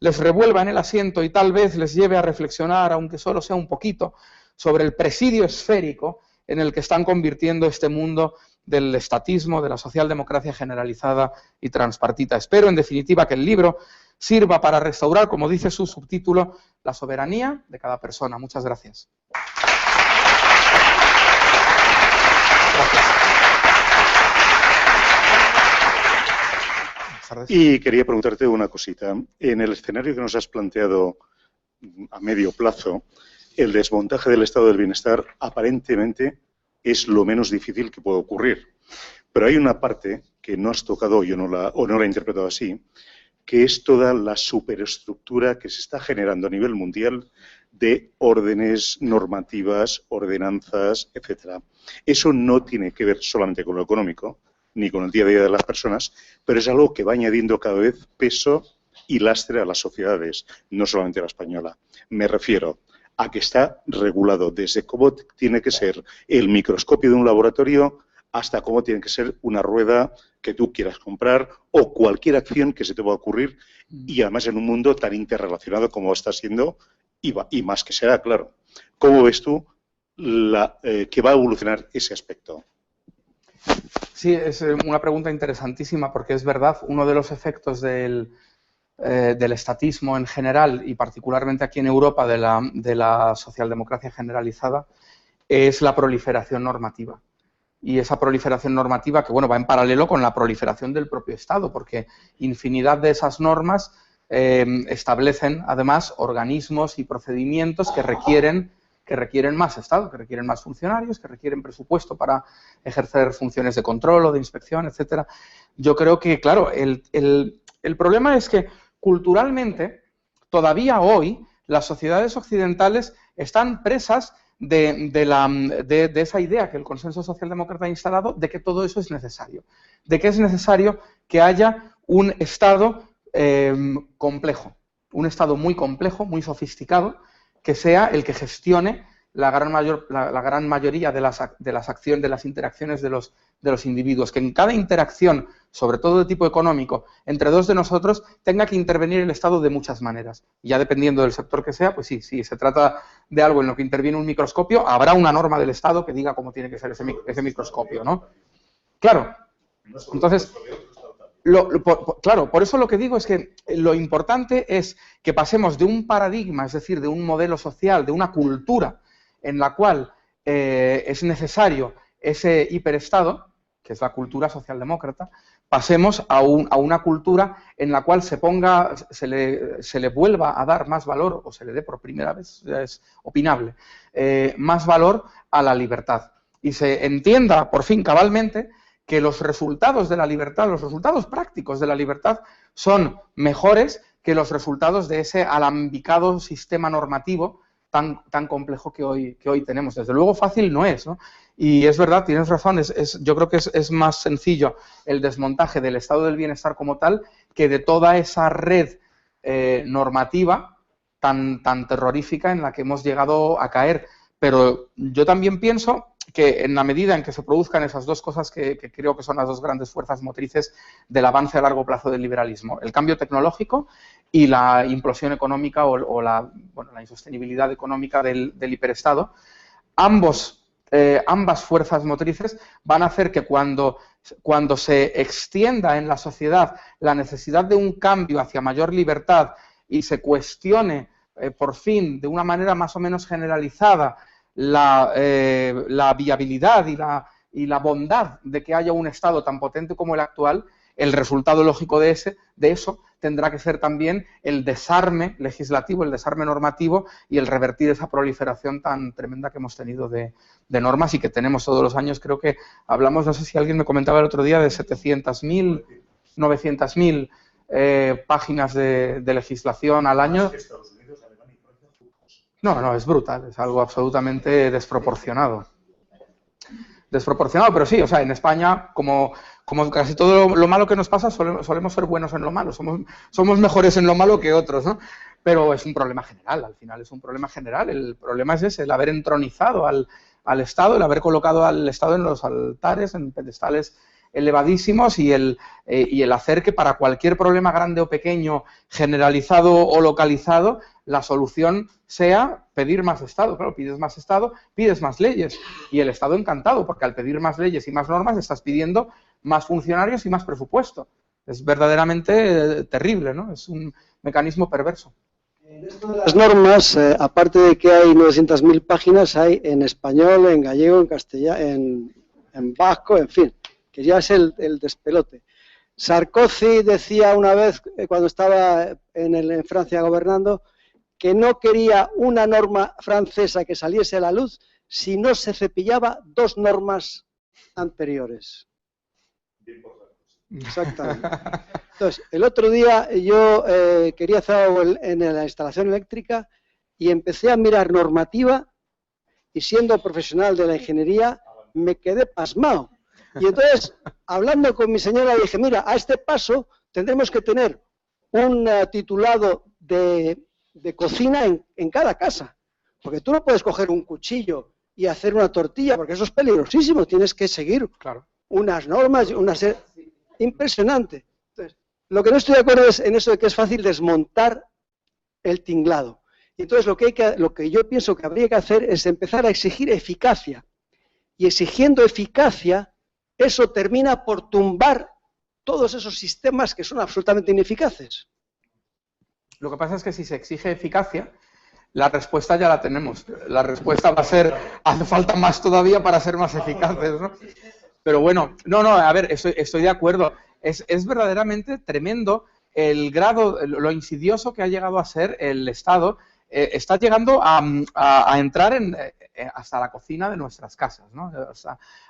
les revuelva en el asiento y tal vez les lleve a reflexionar, aunque solo sea un poquito, sobre el presidio esférico en el que están convirtiendo este mundo del estatismo, de la socialdemocracia generalizada y transpartita. Espero, en definitiva, que el libro sirva para restaurar, como dice su subtítulo, la soberanía de cada persona. Muchas gracias. Y quería preguntarte una cosita. En el escenario que nos has planteado a medio plazo, el desmontaje del estado del bienestar aparentemente es lo menos difícil que puede ocurrir. Pero hay una parte que no has tocado, yo no la he interpretado así, que es toda la superestructura que se está generando a nivel mundial de órdenes normativas, ordenanzas, etcétera. Eso no tiene que ver solamente con lo económico, ni con el día a día de las personas, pero es algo que va añadiendo cada vez peso y lastre a las sociedades, no solamente a la española. Me refiero a que está regulado desde cómo tiene que ser el microscopio de un laboratorio hasta cómo tiene que ser una rueda que tú quieras comprar o cualquier acción que se te va a ocurrir, y además en un mundo tan interrelacionado como está siendo y más que será, claro. ¿Cómo ves tú que va a evolucionar ese aspecto? Sí, es una pregunta interesantísima porque es verdad, uno de los efectos del estatismo en general y particularmente aquí en Europa de la socialdemocracia generalizada es la proliferación normativa. Y esa proliferación normativa que, bueno, va en paralelo con la proliferación del propio Estado, porque infinidad de esas normas establecen, además, organismos y procedimientos que requieren que requieren más Estado, que requieren más funcionarios, que requieren presupuesto para ejercer funciones de control o de inspección, etcétera. Yo creo que, claro, el problema es que culturalmente, todavía hoy, las sociedades occidentales están presas de esa idea que el consenso socialdemócrata ha instalado de que todo eso es necesario, de que es necesario que haya un Estado complejo, un Estado muy complejo, muy sofisticado, que sea el que gestione la gran mayoría de las acciones, de las interacciones de los individuos, que en cada interacción, sobre todo de tipo económico, entre dos de nosotros, tenga que intervenir el Estado de muchas maneras. Y ya dependiendo del sector que sea, pues sí, si se trata de algo en lo que interviene un microscopio, habrá una norma del Estado que diga cómo tiene que ser ese microscopio, ¿no? Claro, entonces, claro, por eso lo que digo es que lo importante es que pasemos de un paradigma, es decir, de un modelo social, de una cultura en la cual es necesario ese hiperestado, que es la cultura socialdemócrata, pasemos a una cultura en la cual se le vuelva a dar más valor, o se le dé por primera vez, ya es opinable, más valor a la libertad. Y se entienda, por fin, cabalmente, que los resultados de la libertad, los resultados prácticos de la libertad, son mejores que los resultados de ese alambicado sistema normativo tan complejo que hoy tenemos. Desde luego fácil no es, ¿no? Y es verdad, tienes razón, yo creo que es más sencillo el desmontaje del estado del bienestar como tal que de toda esa red normativa tan terrorífica en la que hemos llegado a caer. Pero yo también pienso que en la medida en que se produzcan esas dos cosas que creo que son las dos grandes fuerzas motrices del avance a largo plazo del liberalismo, el cambio tecnológico y la implosión económica o la insostenibilidad económica del hiperestado, ambas fuerzas motrices van a hacer que cuando se extienda en la sociedad la necesidad de un cambio hacia mayor libertad y se cuestione por fin de una manera más o menos generalizada la viabilidad y la bondad de que haya un Estado tan potente como el actual, el resultado lógico de eso tendrá que ser también el desarme legislativo, el desarme normativo y el revertir esa proliferación tan tremenda que hemos tenido de normas y que tenemos todos los años. Creo que hablamos, no sé si alguien me comentaba el otro día, de 700.000, 900.000 páginas de legislación al año. No, es brutal, es algo absolutamente desproporcionado. Desproporcionado, pero sí, o sea, en España, como casi todo lo malo que nos pasa, solemos ser buenos en lo malo, somos mejores en lo malo que otros, ¿no? Pero es un problema general, al final es un problema general. El problema es ese, el haber entronizado al Estado, el haber colocado al Estado en los altares, en pedestales elevadísimos y el hacer que para cualquier problema grande o pequeño, generalizado o localizado, la solución sea pedir más Estado. Claro, pides más Estado, pides más leyes. Y el Estado encantado, porque al pedir más leyes y más normas estás pidiendo más funcionarios y más presupuesto. Es verdaderamente terrible, ¿no? Es un mecanismo perverso. En esto de las normas, aparte de que hay 900.000 páginas, hay en español, en gallego, en castellano, en vasco, en fin, que ya es el despelote. Sarkozy decía una vez, cuando estaba en Francia gobernando, que no quería una norma francesa que saliese a la luz si no se cepillaba dos normas anteriores. Exactamente. Entonces, el otro día yo quería hacer algo en la instalación eléctrica y empecé a mirar normativa y siendo profesional de la ingeniería me quedé pasmado. Y entonces, hablando con mi señora, dije, mira, a este paso tendremos que tener un titulado de cocina en cada casa. Porque tú no puedes coger un cuchillo y hacer una tortilla, porque eso es peligrosísimo. Tienes que seguir unas normas, impresionante. Entonces, lo que no estoy de acuerdo es en eso de que es fácil desmontar el tinglado. Y entonces lo que yo pienso que habría que hacer es empezar a exigir eficacia. Y exigiendo eficacia, eso termina por tumbar todos esos sistemas que son absolutamente ineficaces. Lo que pasa es que si se exige eficacia, la respuesta ya la tenemos. La respuesta va a ser, hace falta más todavía para ser más eficaces, ¿no? Pero bueno, a ver, estoy de acuerdo. Es verdaderamente tremendo el grado, lo insidioso que ha llegado a ser el Estado está llegando a entrar hasta la cocina de nuestras casas, ¿no?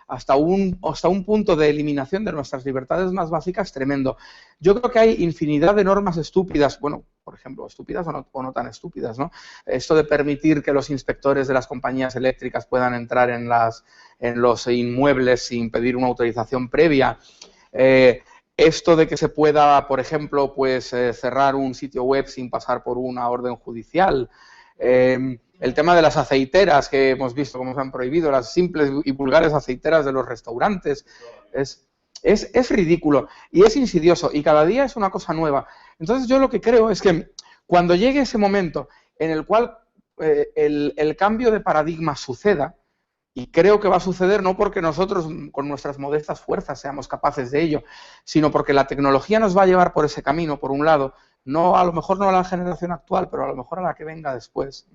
Hasta un punto de eliminación de nuestras libertades más básicas tremendo. Yo creo que hay infinidad de normas estúpidas, bueno, por ejemplo, estúpidas o no tan estúpidas, ¿no? Esto de permitir que los inspectores de las compañías eléctricas puedan entrar en los inmuebles sin pedir una autorización previa. Esto de que se pueda, por ejemplo, pues cerrar un sitio web sin pasar por una orden judicial. El tema de las aceiteras, que hemos visto cómo se han prohibido, las simples y vulgares aceiteras de los restaurantes. Es ridículo y es insidioso y cada día es una cosa nueva. Entonces yo lo que creo es que cuando llegue ese momento en el cual el cambio de paradigma suceda, y creo que va a suceder no porque nosotros con nuestras modestas fuerzas seamos capaces de ello, sino porque la tecnología nos va a llevar por ese camino, por un lado, a lo mejor no a la generación actual, pero a lo mejor a la que venga después,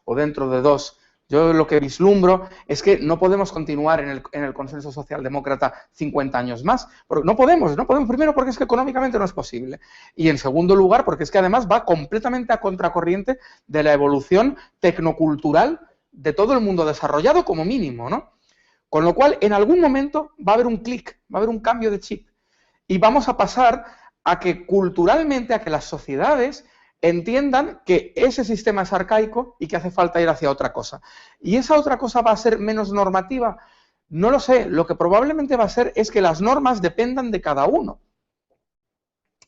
o dentro de 2. Yo lo que vislumbro es que no podemos continuar en el consenso socialdemócrata 50 años más. Porque no podemos, primero porque es que económicamente no es posible. Y en segundo lugar porque es que además va completamente a contracorriente de la evolución tecnocultural de todo el mundo desarrollado como mínimo, ¿no? Con lo cual, en algún momento va a haber un clic, va a haber un cambio de chip. Y vamos a pasar a que culturalmente, a que las sociedades entiendan que ese sistema es arcaico y que hace falta ir hacia otra cosa. ¿Y esa otra cosa va a ser menos normativa? No lo sé. Lo que probablemente va a ser es que las normas dependan de cada uno.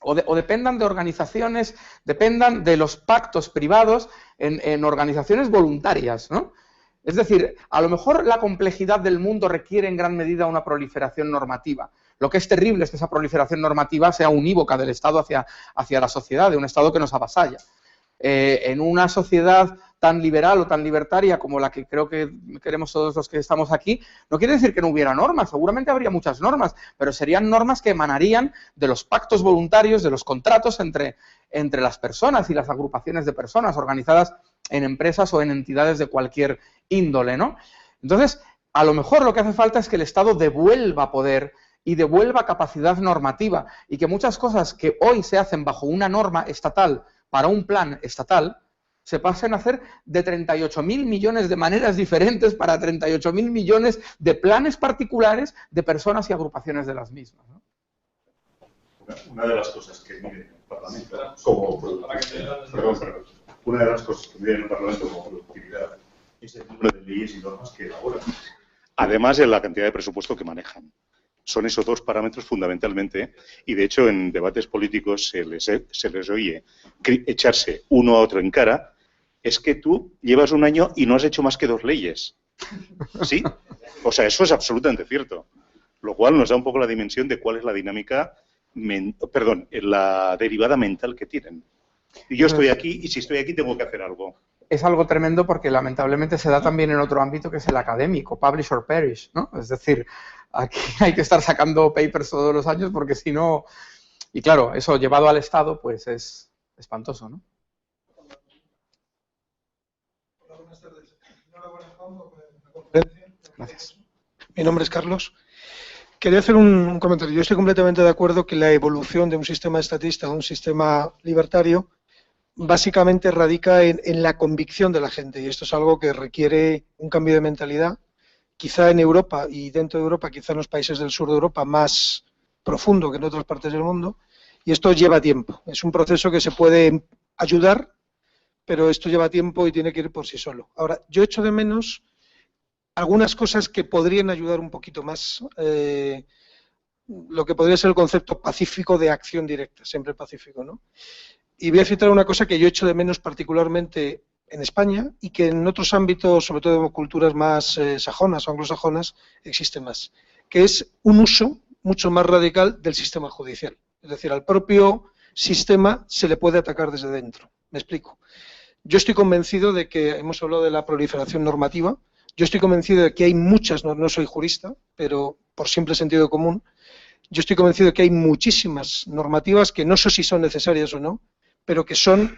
O dependan de organizaciones, dependan de los pactos privados en organizaciones voluntarias, ¿no? Es decir, a lo mejor la complejidad del mundo requiere en gran medida una proliferación normativa. Lo que es terrible es que esa proliferación normativa sea unívoca del Estado hacia la sociedad, de un Estado que nos avasalla. En una sociedad tan liberal o tan libertaria como la que creo que queremos todos los que estamos aquí, no quiere decir que no hubiera normas, seguramente habría muchas normas, pero serían normas que emanarían de los pactos voluntarios, de los contratos entre las personas y las agrupaciones de personas organizadas en empresas o en entidades de cualquier índole, ¿no? Entonces, a lo mejor lo que hace falta es que el Estado devuelva poder y devuelva capacidad normativa y que muchas cosas que hoy se hacen bajo una norma estatal para un plan estatal, se pasen a hacer de 38.000 millones de maneras diferentes para 38.000 millones de planes particulares de personas y agrupaciones de las mismas, ¿no? Una de las cosas que mide el Parlamento como productividad, una de las cosas que mide el Parlamento como productividad es el número de leyes y normas que elaboran. Además de la cantidad de presupuesto que manejan. Son esos dos parámetros fundamentalmente, y de hecho en debates políticos se les oye echarse uno a otro en cara, es que tú llevas un año y no has hecho más que 2 leyes. ¿Sí? O sea, eso es absolutamente cierto. Lo cual nos da un poco la dimensión de cuál es la dinámica, la derivada mental que tienen. Y yo estoy aquí, y si estoy aquí tengo que hacer algo. Es algo tremendo porque lamentablemente se da también en otro ámbito que es el académico, publish or perish, ¿no? Es decir, aquí hay que estar sacando papers todos los años porque si no... Y claro, eso llevado al Estado pues es espantoso, ¿no? Hola, buenas tardes. Enhorabuena, Juan, por la conferencia. Gracias. Mi nombre es Carlos. Quería hacer un comentario. Yo estoy completamente de acuerdo que la evolución de un sistema estatista a un sistema libertario básicamente radica en la convicción de la gente, y esto es algo que requiere un cambio de mentalidad, quizá en Europa y dentro de Europa, quizá en los países del sur de Europa, más profundo que en otras partes del mundo, y esto lleva tiempo. Es un proceso que se puede ayudar, pero esto lleva tiempo y tiene que ir por sí solo. Ahora, yo echo de menos algunas cosas que podrían ayudar un poquito más, lo que podría ser el concepto pacífico de acción directa, siempre pacífico, ¿no? Y voy a citar una cosa que yo echo de menos particularmente en España y que en otros ámbitos, sobre todo de culturas más sajonas o anglosajonas, existe más, que es un uso mucho más radical del sistema judicial. Es decir, al propio sistema se le puede atacar desde dentro. Me explico. Yo estoy convencido de que, hemos hablado de la proliferación normativa, yo estoy convencido de que hay muchas, no soy jurista, pero por simple sentido común, yo estoy convencido de que hay muchísimas normativas que no sé si son necesarias o no, pero que son,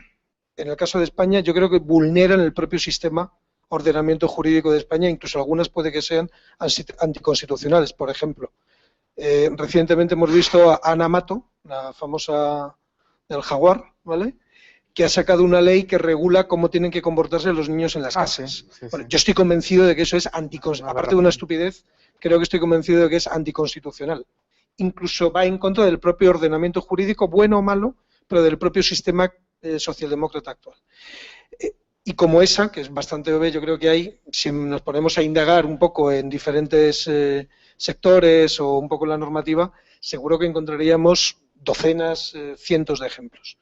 en el caso de España, yo creo que vulneran el propio sistema ordenamiento jurídico de España, incluso algunas puede que sean anticonstitucionales. Por ejemplo, recientemente hemos visto a Ana Mato, la famosa del Jaguar, ¿vale?, que ha sacado una ley que regula cómo tienen que comportarse los niños en las casas. Sí, Bueno, yo estoy convencido de que eso es aparte de una estupidez, creo que estoy convencido de que es anticonstitucional. Incluso va en contra del propio ordenamiento jurídico, bueno o malo, pero del propio sistema socialdemócrata actual. Y como esa, que es bastante obvia, yo creo que hay, si nos ponemos a indagar un poco en diferentes sectores o un poco en la normativa, seguro que encontraríamos docenas, cientos de ejemplos.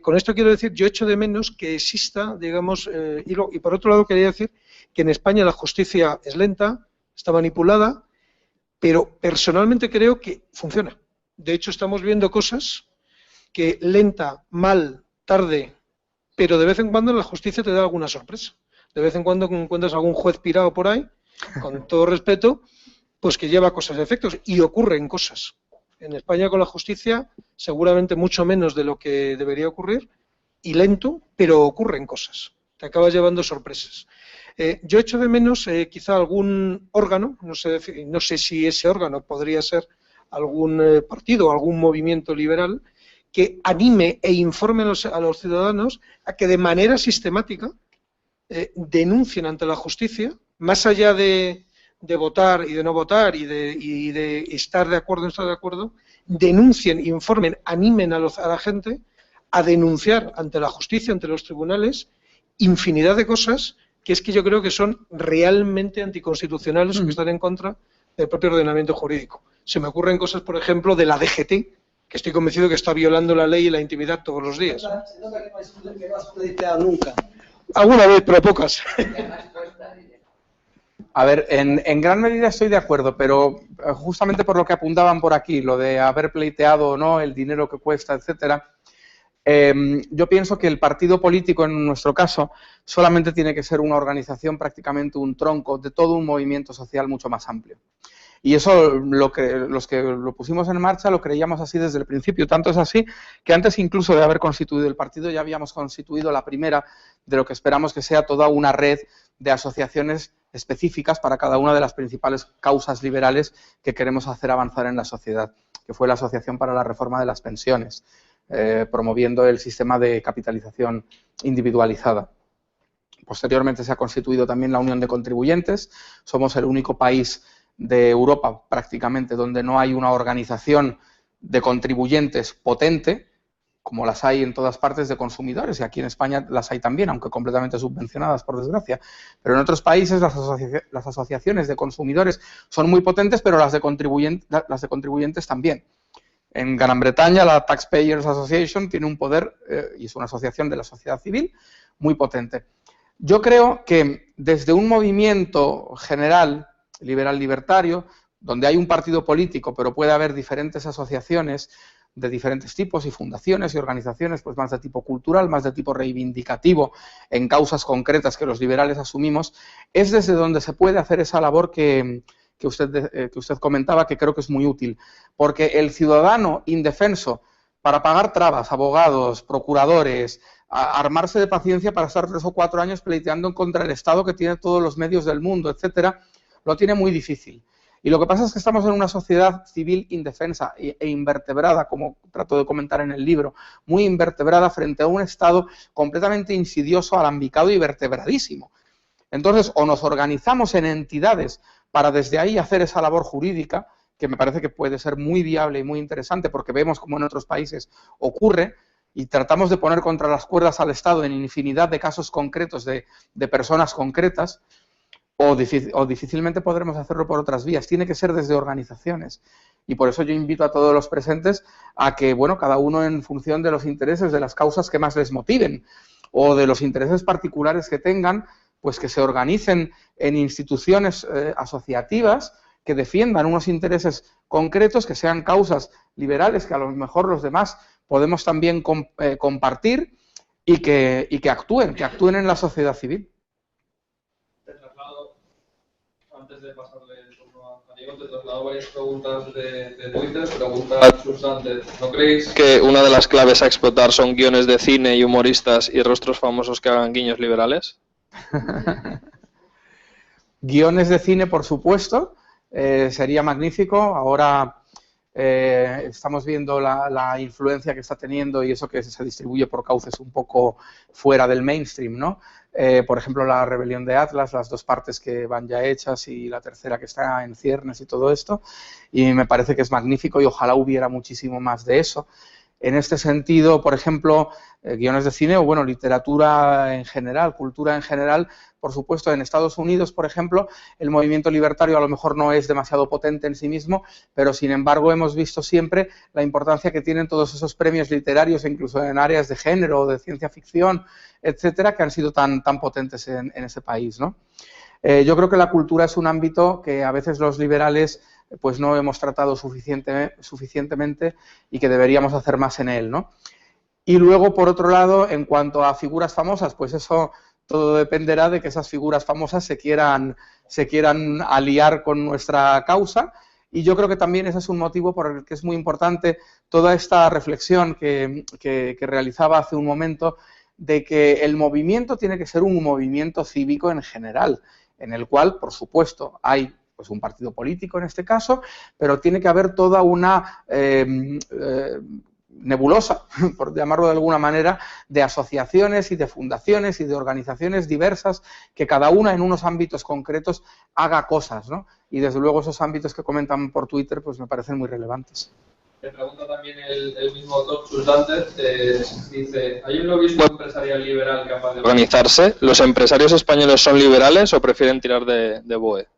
Con esto quiero decir, yo echo de menos que exista, digamos, y por otro lado quería decir que en España la justicia es lenta, está manipulada, pero personalmente creo que funciona. De hecho, estamos viendo cosas que lenta, mal, tarde, pero de vez en cuando la justicia te da alguna sorpresa. De vez en cuando encuentras algún juez pirado por ahí, con todo respeto, pues que lleva cosas de efectos, y ocurren cosas. En España con la justicia seguramente mucho menos de lo que debería ocurrir, y lento, pero ocurren cosas. Te acabas llevando sorpresas. Yo echo de menos quizá algún órgano, no sé si ese órgano podría ser algún partido o algún movimiento liberal, que anime e informe a los ciudadanos a que de manera sistemática denuncien ante la justicia, más allá de votar y de no votar y de estar de acuerdo o no estar de acuerdo, denuncien, informen, animen a la gente a denunciar ante la justicia, ante los tribunales, infinidad de cosas que es que yo creo que son realmente anticonstitucionales o que están en contra del propio ordenamiento jurídico. Se me ocurren cosas, por ejemplo, de la DGT, que estoy convencido que está violando la ley y la intimidad todos los días. Se nota que no has pleiteado nunca. Alguna vez, pero pocas. A ver, en gran medida estoy de acuerdo, pero justamente por lo que apuntaban por aquí, lo de haber pleiteado o no, el dinero que cuesta, etcétera, yo pienso que el partido político, en nuestro caso, solamente tiene que ser una organización, prácticamente un tronco de todo un movimiento social mucho más amplio. Y eso, los que lo pusimos en marcha, lo creíamos así desde el principio. Tanto es así que antes incluso de haber constituido el partido, ya habíamos constituido la primera de lo que esperamos que sea toda una red de asociaciones específicas para cada una de las principales causas liberales que queremos hacer avanzar en la sociedad, que fue la Asociación para la Reforma de las Pensiones, promoviendo el sistema de capitalización individualizada. Posteriormente se ha constituido también la Unión de Contribuyentes. Somos el único país de Europa prácticamente donde no hay una organización de contribuyentes potente, como las hay en todas partes de consumidores, y aquí en España las hay también, aunque completamente subvencionadas, por desgracia. Pero en otros países las asociaciones de consumidores son muy potentes, pero las de contribuyentes también. En Gran Bretaña la Taxpayers Association tiene un poder, y es una asociación de la sociedad civil, muy potente. Yo creo que desde un movimiento general liberal libertario, donde hay un partido político, pero puede haber diferentes asociaciones de diferentes tipos y fundaciones y organizaciones, pues más de tipo cultural, más de tipo reivindicativo, en causas concretas que los liberales asumimos, es desde donde se puede hacer esa labor que usted comentaba, que creo que es muy útil, porque el ciudadano indefenso, para pagar trabas, abogados, procuradores, armarse de paciencia para estar 3 o 4 años pleiteando contra el Estado que tiene todos los medios del mundo, etcétera, lo tiene muy difícil. Y lo que pasa es que estamos en una sociedad civil indefensa e invertebrada, como trato de comentar en el libro, muy invertebrada frente a un Estado completamente insidioso, alambicado y vertebradísimo. Entonces, o nos organizamos en entidades para desde ahí hacer esa labor jurídica, que me parece que puede ser muy viable y muy interesante, porque vemos como en otros países ocurre, y tratamos de poner contra las cuerdas al Estado en infinidad de casos concretos de personas concretas, o difícilmente podremos hacerlo por otras vías. Tiene que ser desde organizaciones. Y por eso yo invito a todos los presentes a que, bueno, cada uno en función de los intereses, de las causas que más les motiven, o de los intereses particulares que tengan, pues que se organicen en instituciones asociativas que defiendan unos intereses concretos, que sean causas liberales, que a lo mejor los demás podemos también compartir, y que actúen en la sociedad civil. Antes de pasarle el turno a Diego, te traslado varias preguntas de Twitter. Pregunta Susan, ¿no creéis que una de las claves a explotar son guiones de cine y humoristas y rostros famosos que hagan guiños liberales? Guiones de cine, por supuesto, sería magnífico. Ahora Estamos viendo la influencia que está teniendo y eso que se distribuye por cauces un poco fuera del mainstream, ¿no? Por ejemplo, la rebelión de Atlas, las 2 partes que van ya hechas y la tercera que está en ciernes y todo esto. Y me parece que es magnífico y ojalá hubiera muchísimo más de eso. En este sentido, por ejemplo, guiones de cine o, bueno, literatura en general, cultura en general, por supuesto, en Estados Unidos, por ejemplo, el movimiento libertario a lo mejor no es demasiado potente en sí mismo, pero sin embargo hemos visto siempre la importancia que tienen todos esos premios literarios, incluso en áreas de género o de ciencia ficción, etcétera, que han sido tan potentes en ese país, ¿no? Yo creo que la cultura es un ámbito que a veces los liberales pues no hemos tratado suficientemente y que deberíamos hacer más en él, ¿no? Y luego, por otro lado, en cuanto a figuras famosas, pues eso todo dependerá de que esas figuras famosas se quieran aliar con nuestra causa, y yo creo que también ese es un motivo por el que es muy importante toda esta reflexión que realizaba hace un momento, de que el movimiento tiene que ser un movimiento cívico en general, en el cual, por supuesto, hay pues un partido político en este caso, pero tiene que haber toda una nebulosa, por llamarlo de alguna manera, de asociaciones y de fundaciones y de organizaciones diversas que cada una en unos ámbitos concretos haga cosas, ¿no? Y desde luego esos ámbitos que comentan por Twitter pues me parecen muy relevantes. Te pregunta también el mismo autor, Susantes, dice, ¿hay un lobismo empresarial liberal capaz de organizarse? ¿Los empresarios españoles son liberales o prefieren tirar de BOE?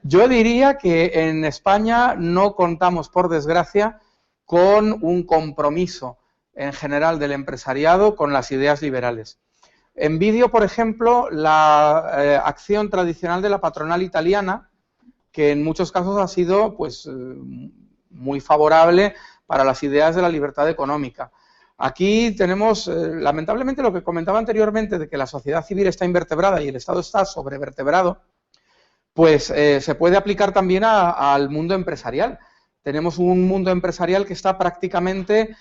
Yo diría que en España no contamos, por desgracia, con un compromiso en general del empresariado con las ideas liberales. Envidio, por ejemplo, la acción tradicional de la patronal italiana, que en muchos casos ha sido pues, muy favorable para las ideas de la libertad económica. Aquí tenemos, lamentablemente, lo que comentaba anteriormente, de que la sociedad civil está invertebrada y el Estado está sobrevertebrado, pues se puede aplicar también al mundo empresarial. Tenemos un mundo empresarial que está prácticamente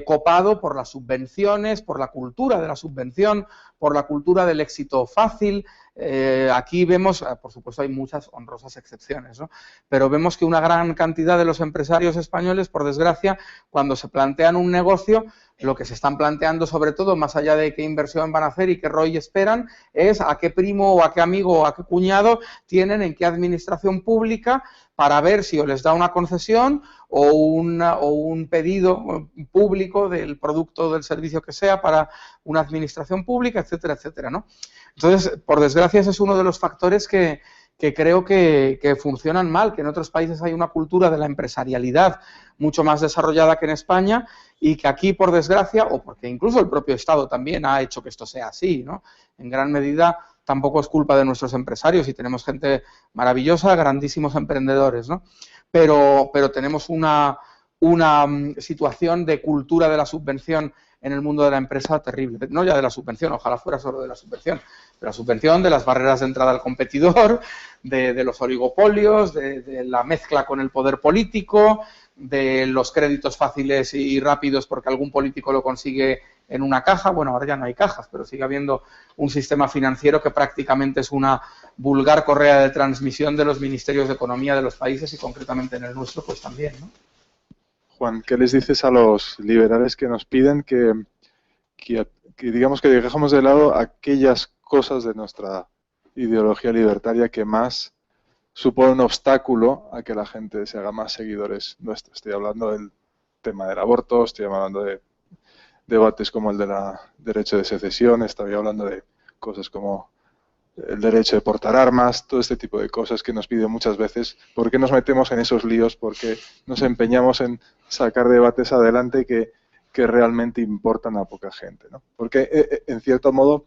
copado por las subvenciones, por la cultura de la subvención, por la cultura del éxito fácil. Aquí vemos, por supuesto hay muchas honrosas excepciones, ¿no? Pero vemos que una gran cantidad de los empresarios españoles, por desgracia, cuando se plantean un negocio, lo que se están planteando sobre todo, más allá de qué inversión van a hacer y qué ROI esperan, es a qué primo o a qué amigo o a qué cuñado tienen en qué administración pública para ver si o les da una concesión o un pedido público del producto o del servicio que sea para una administración pública, etcétera, etcétera, ¿no? Entonces, por desgracia, ese es uno de los factores que creo que funcionan mal, que en otros países hay una cultura de la empresarialidad mucho más desarrollada que en España y que aquí, por desgracia, o porque incluso el propio Estado también ha hecho que esto sea así, ¿no? En gran medida tampoco es culpa de nuestros empresarios y tenemos gente maravillosa, grandísimos emprendedores, ¿no? Pero tenemos una situación de cultura de la subvención en el mundo de la empresa terrible. No ya de la subvención, ojalá fuera solo de la subvención, de la subvención, de las barreras de entrada al competidor, de los oligopolios, de la mezcla con el poder político, de los créditos fáciles y rápidos porque algún político lo consigue en una caja. Bueno, ahora ya no hay cajas, pero sigue habiendo un sistema financiero que prácticamente es una vulgar correa de transmisión de los ministerios de economía de los países y concretamente en el nuestro pues también, ¿no? Juan, ¿qué les dices a los liberales que nos piden que digamos que dejemos de lado aquellas cosas de nuestra ideología libertaria que más supone un obstáculo a que la gente se haga más seguidores nuestros? Estoy hablando del tema del aborto, estoy hablando de debates como el del derecho de secesión, estoy hablando de cosas como el derecho de portar armas, todo este tipo de cosas que nos piden muchas veces. ¿Por qué nos metemos en esos líos? Porque nos empeñamos en sacar debates adelante que realmente importan a poca gente, ¿no? Porque, en cierto modo,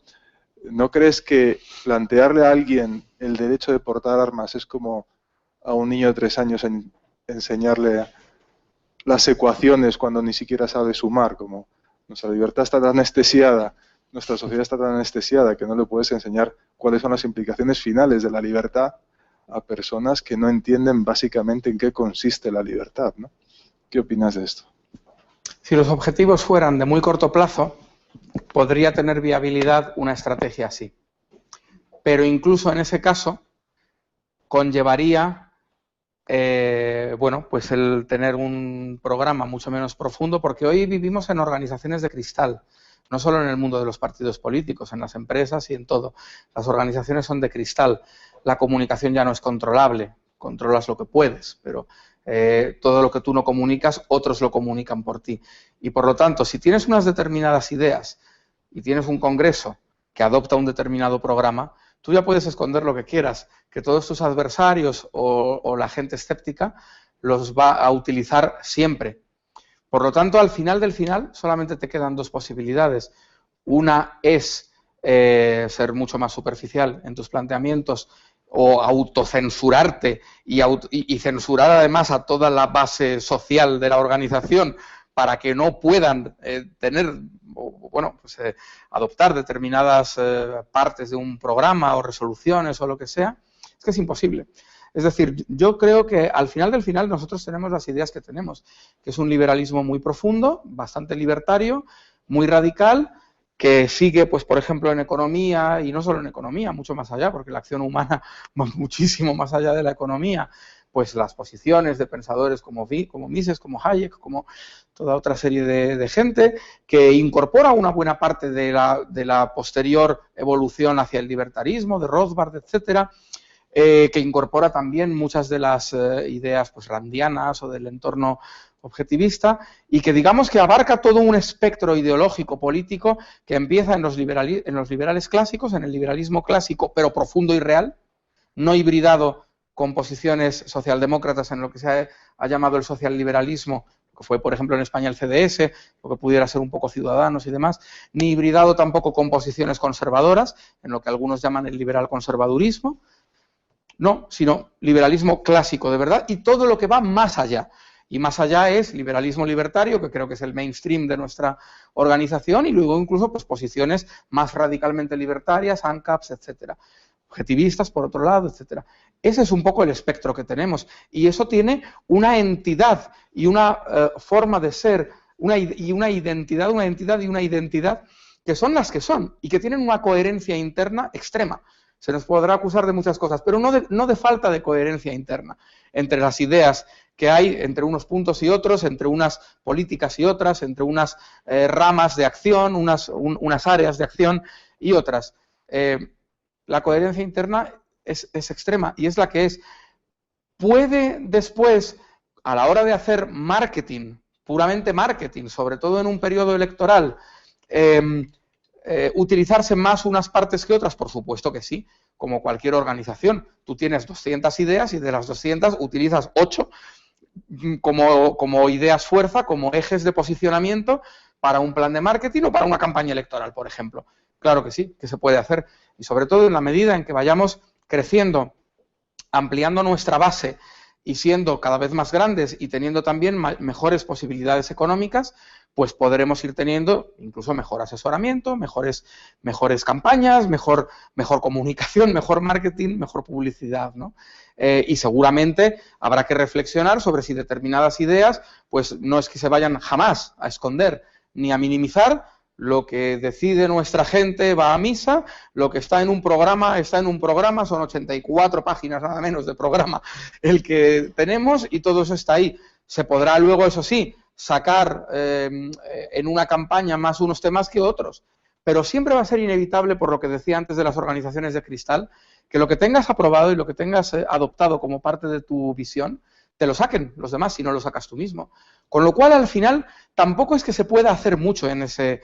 ¿no crees que plantearle a alguien el derecho de portar armas es como a un niño de 3 años enseñarle las ecuaciones cuando ni siquiera sabe sumar? Como nuestra libertad está tan anestesiada, nuestra sociedad está tan anestesiada que no le puedes enseñar cuáles son las implicaciones finales de la libertad a personas que no entienden básicamente en qué consiste la libertad, ¿no? ¿Qué opinas de esto? Si los objetivos fueran de muy corto plazo, podría tener viabilidad una estrategia así. Pero incluso en ese caso, conllevaría bueno, pues el tener un programa mucho menos profundo, porque hoy vivimos en organizaciones de cristal, no solo en el mundo de los partidos políticos, en las empresas y en todo. Las organizaciones son de cristal, la comunicación ya no es controlable, controlas lo que puedes, pero todo lo que tú no comunicas, otros lo comunican por ti. Y por lo tanto, si tienes unas determinadas ideas y tienes un congreso que adopta un determinado programa, tú ya puedes esconder lo que quieras, que todos tus adversarios o la gente escéptica los va a utilizar siempre. Por lo tanto, al final del final, solamente te quedan dos posibilidades. Una es ser mucho más superficial en tus planteamientos o autocensurarte y censurar además a toda la base social de la organización para que no puedan adoptar determinadas partes de un programa o resoluciones o lo que sea. Es que es imposible. Es decir, yo creo que al final del final nosotros tenemos las ideas que tenemos, que es un liberalismo muy profundo, bastante libertario, muy radical, que sigue, pues, por ejemplo, en economía, y no solo en economía, mucho más allá, porque la acción humana va muchísimo más allá de la economía, pues las posiciones de pensadores como Mises, como Hayek, como toda otra serie de gente, que incorpora una buena parte de la posterior evolución hacia el libertarismo, de Rothbard, etcétera, que incorpora también muchas de las ideas pues randianas o del entorno objetivista y que digamos que abarca todo un espectro ideológico político que empieza en los liberales clásicos, en el liberalismo clásico, pero profundo y real, no hibridado con posiciones socialdemócratas en lo que se ha llamado el socialliberalismo, que fue, por ejemplo, en España el CDS, lo que pudiera ser un poco Ciudadanos y demás, ni hibridado tampoco con posiciones conservadoras, en lo que algunos llaman el liberal conservadurismo, no, sino liberalismo clásico de verdad y todo lo que va más allá. Y más allá es liberalismo libertario, que creo que es el mainstream de nuestra organización, y luego incluso pues, posiciones más radicalmente libertarias, ANCAPs, etcétera. Objetivistas, por otro lado, etcétera. Ese es un poco el espectro que tenemos. Y eso tiene una entidad y una forma de ser, una identidad y una identidad que son las que son y que tienen una coherencia interna extrema. Se nos podrá acusar de muchas cosas, pero no de falta de coherencia interna entre las ideas que hay, entre unos puntos y otros, entre unas políticas y otras, entre unas ramas de acción, unas áreas de acción y otras. La coherencia interna es extrema y es la que es. Puede después, a la hora de hacer marketing, puramente marketing, sobre todo en un periodo electoral, utilizarse más unas partes que otras, por supuesto que sí, como cualquier organización. Tú tienes 200 ideas y de las 200 utilizas 8 como ideas fuerza, como ejes de posicionamiento para un plan de marketing o para una campaña electoral, por ejemplo. Claro que sí, que se puede hacer. Y sobre todo en la medida en que vayamos creciendo, ampliando nuestra base y siendo cada vez más grandes y teniendo también mejores posibilidades económicas, pues podremos ir teniendo incluso mejor asesoramiento, mejores campañas, mejor comunicación, mejor marketing, mejor publicidad, ¿no? Y seguramente habrá que reflexionar sobre si determinadas ideas, pues no es que se vayan jamás a esconder ni a minimizar. Lo que decide nuestra gente va a misa, lo que está en un programa, son 84 páginas nada menos de programa el que tenemos y todo eso está ahí. Se podrá luego, eso sí, sacar en una campaña más unos temas que otros, pero siempre va a ser inevitable, por lo que decía antes de las organizaciones de cristal, que lo que tengas aprobado y lo que tengas adoptado como parte de tu visión, te lo saquen los demás si no lo sacas tú mismo. Con lo cual, al final, tampoco es que se pueda hacer mucho en ese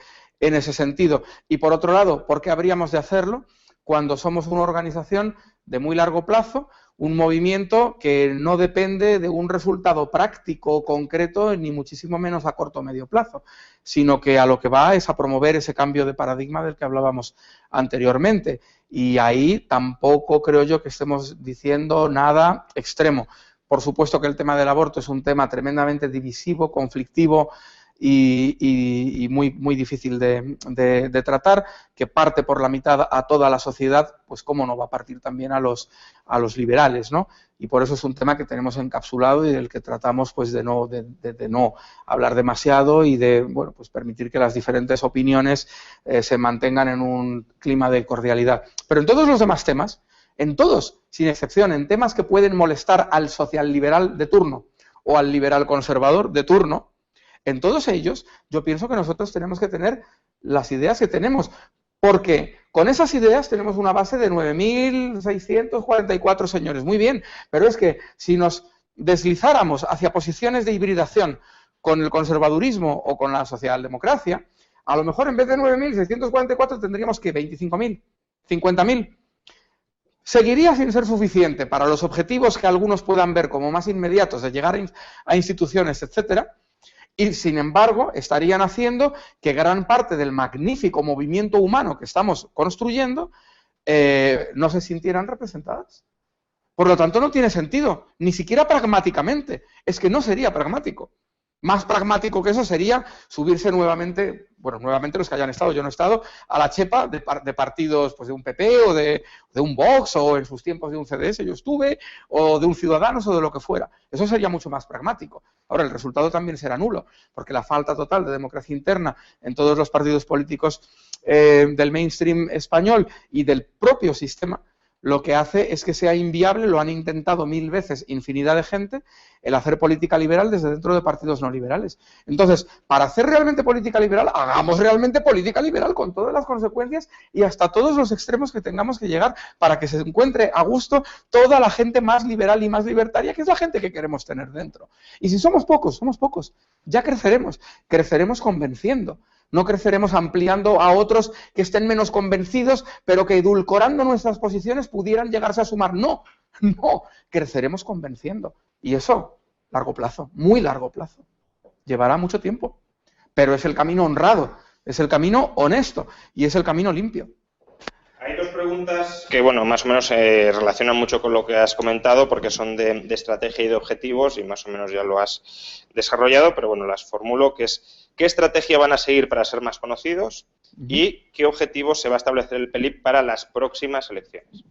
sentido. Y por otro lado, ¿por qué habríamos de hacerlo cuando somos una organización de muy largo plazo, un movimiento que no depende de un resultado práctico concreto, ni muchísimo menos a corto o medio plazo, sino que a lo que va es a promover ese cambio de paradigma del que hablábamos anteriormente? Y ahí tampoco creo yo que estemos diciendo nada extremo. Por supuesto que el tema del aborto es un tema tremendamente divisivo, conflictivo y muy difícil de tratar, que parte por la mitad a toda la sociedad, pues cómo no va a partir también a los liberales, ¿no? Y por eso es un tema que tenemos encapsulado y del que tratamos pues de no hablar demasiado y de, bueno, pues permitir que las diferentes opiniones se mantengan en un clima de cordialidad. Pero en todos los demás temas, en todos, sin excepción, en temas que pueden molestar al socialliberal de turno o al liberal conservador de turno, en todos ellos yo pienso que nosotros tenemos que tener las ideas que tenemos, porque con esas ideas tenemos una base de 9.644 señores. Muy bien, pero es que si nos deslizáramos hacia posiciones de hibridación con el conservadurismo o con la socialdemocracia, a lo mejor en vez de 9.644 tendríamos que 25.000, 50.000. Seguiría sin ser suficiente para los objetivos que algunos puedan ver como más inmediatos de llegar a instituciones, etcétera, y sin embargo estarían haciendo que gran parte del magnífico movimiento humano que estamos construyendo no se sintieran representadas. Por lo tanto, no tiene sentido, ni siquiera pragmáticamente. Es que no sería pragmático. Más pragmático que eso sería subirse nuevamente, bueno, nuevamente los que hayan estado, yo no he estado, a la chepa de partidos pues de un PP o de un Vox o en sus tiempos de un CDS, yo estuve, o de un Ciudadanos o de lo que fuera. Eso sería mucho más pragmático. Ahora, el resultado también será nulo, porque la falta total de democracia interna en todos los partidos políticos del mainstream español y del propio sistema, lo que hace es que sea inviable, lo han intentado 1000 veces infinidad de gente, el hacer política liberal desde dentro de partidos no liberales. Entonces, para hacer realmente política liberal, hagamos realmente política liberal con todas las consecuencias y hasta todos los extremos que tengamos que llegar para que se encuentre a gusto toda la gente más liberal y más libertaria, que es la gente que queremos tener dentro. Y si somos pocos, ya creceremos convenciendo. No creceremos ampliando a otros que estén menos convencidos, pero que edulcorando nuestras posiciones pudieran llegarse a sumar. No, creceremos convenciendo. Y eso, largo plazo, muy largo plazo. Llevará mucho tiempo, pero es el camino honrado, es el camino honesto y es el camino limpio. Hay dos preguntas que, bueno, más o menos se relacionan mucho con lo que has comentado porque son de estrategia y de objetivos y más o menos ya lo has desarrollado, pero bueno, las formulo, que es ¿qué estrategia van a seguir para ser más conocidos y qué objetivos se va a establecer el PELIP para las próximas elecciones?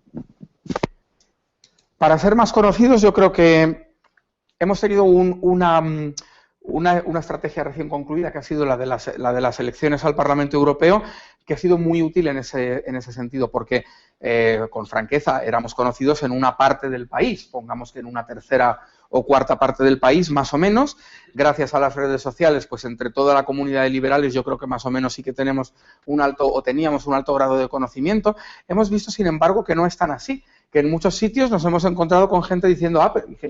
Para ser más conocidos, yo creo que hemos tenido una estrategia recién concluida, que ha sido la de las elecciones al Parlamento Europeo, que ha sido muy útil en ese sentido, porque, con franqueza, éramos conocidos en una parte del país, pongamos que en una tercera o cuarta parte del país, más o menos. Gracias a las redes sociales, pues entre toda la comunidad de liberales, yo creo que más o menos sí que teníamos un alto grado de conocimiento. Hemos visto, sin embargo, que no es tan así, que en muchos sitios nos hemos encontrado con gente diciendo,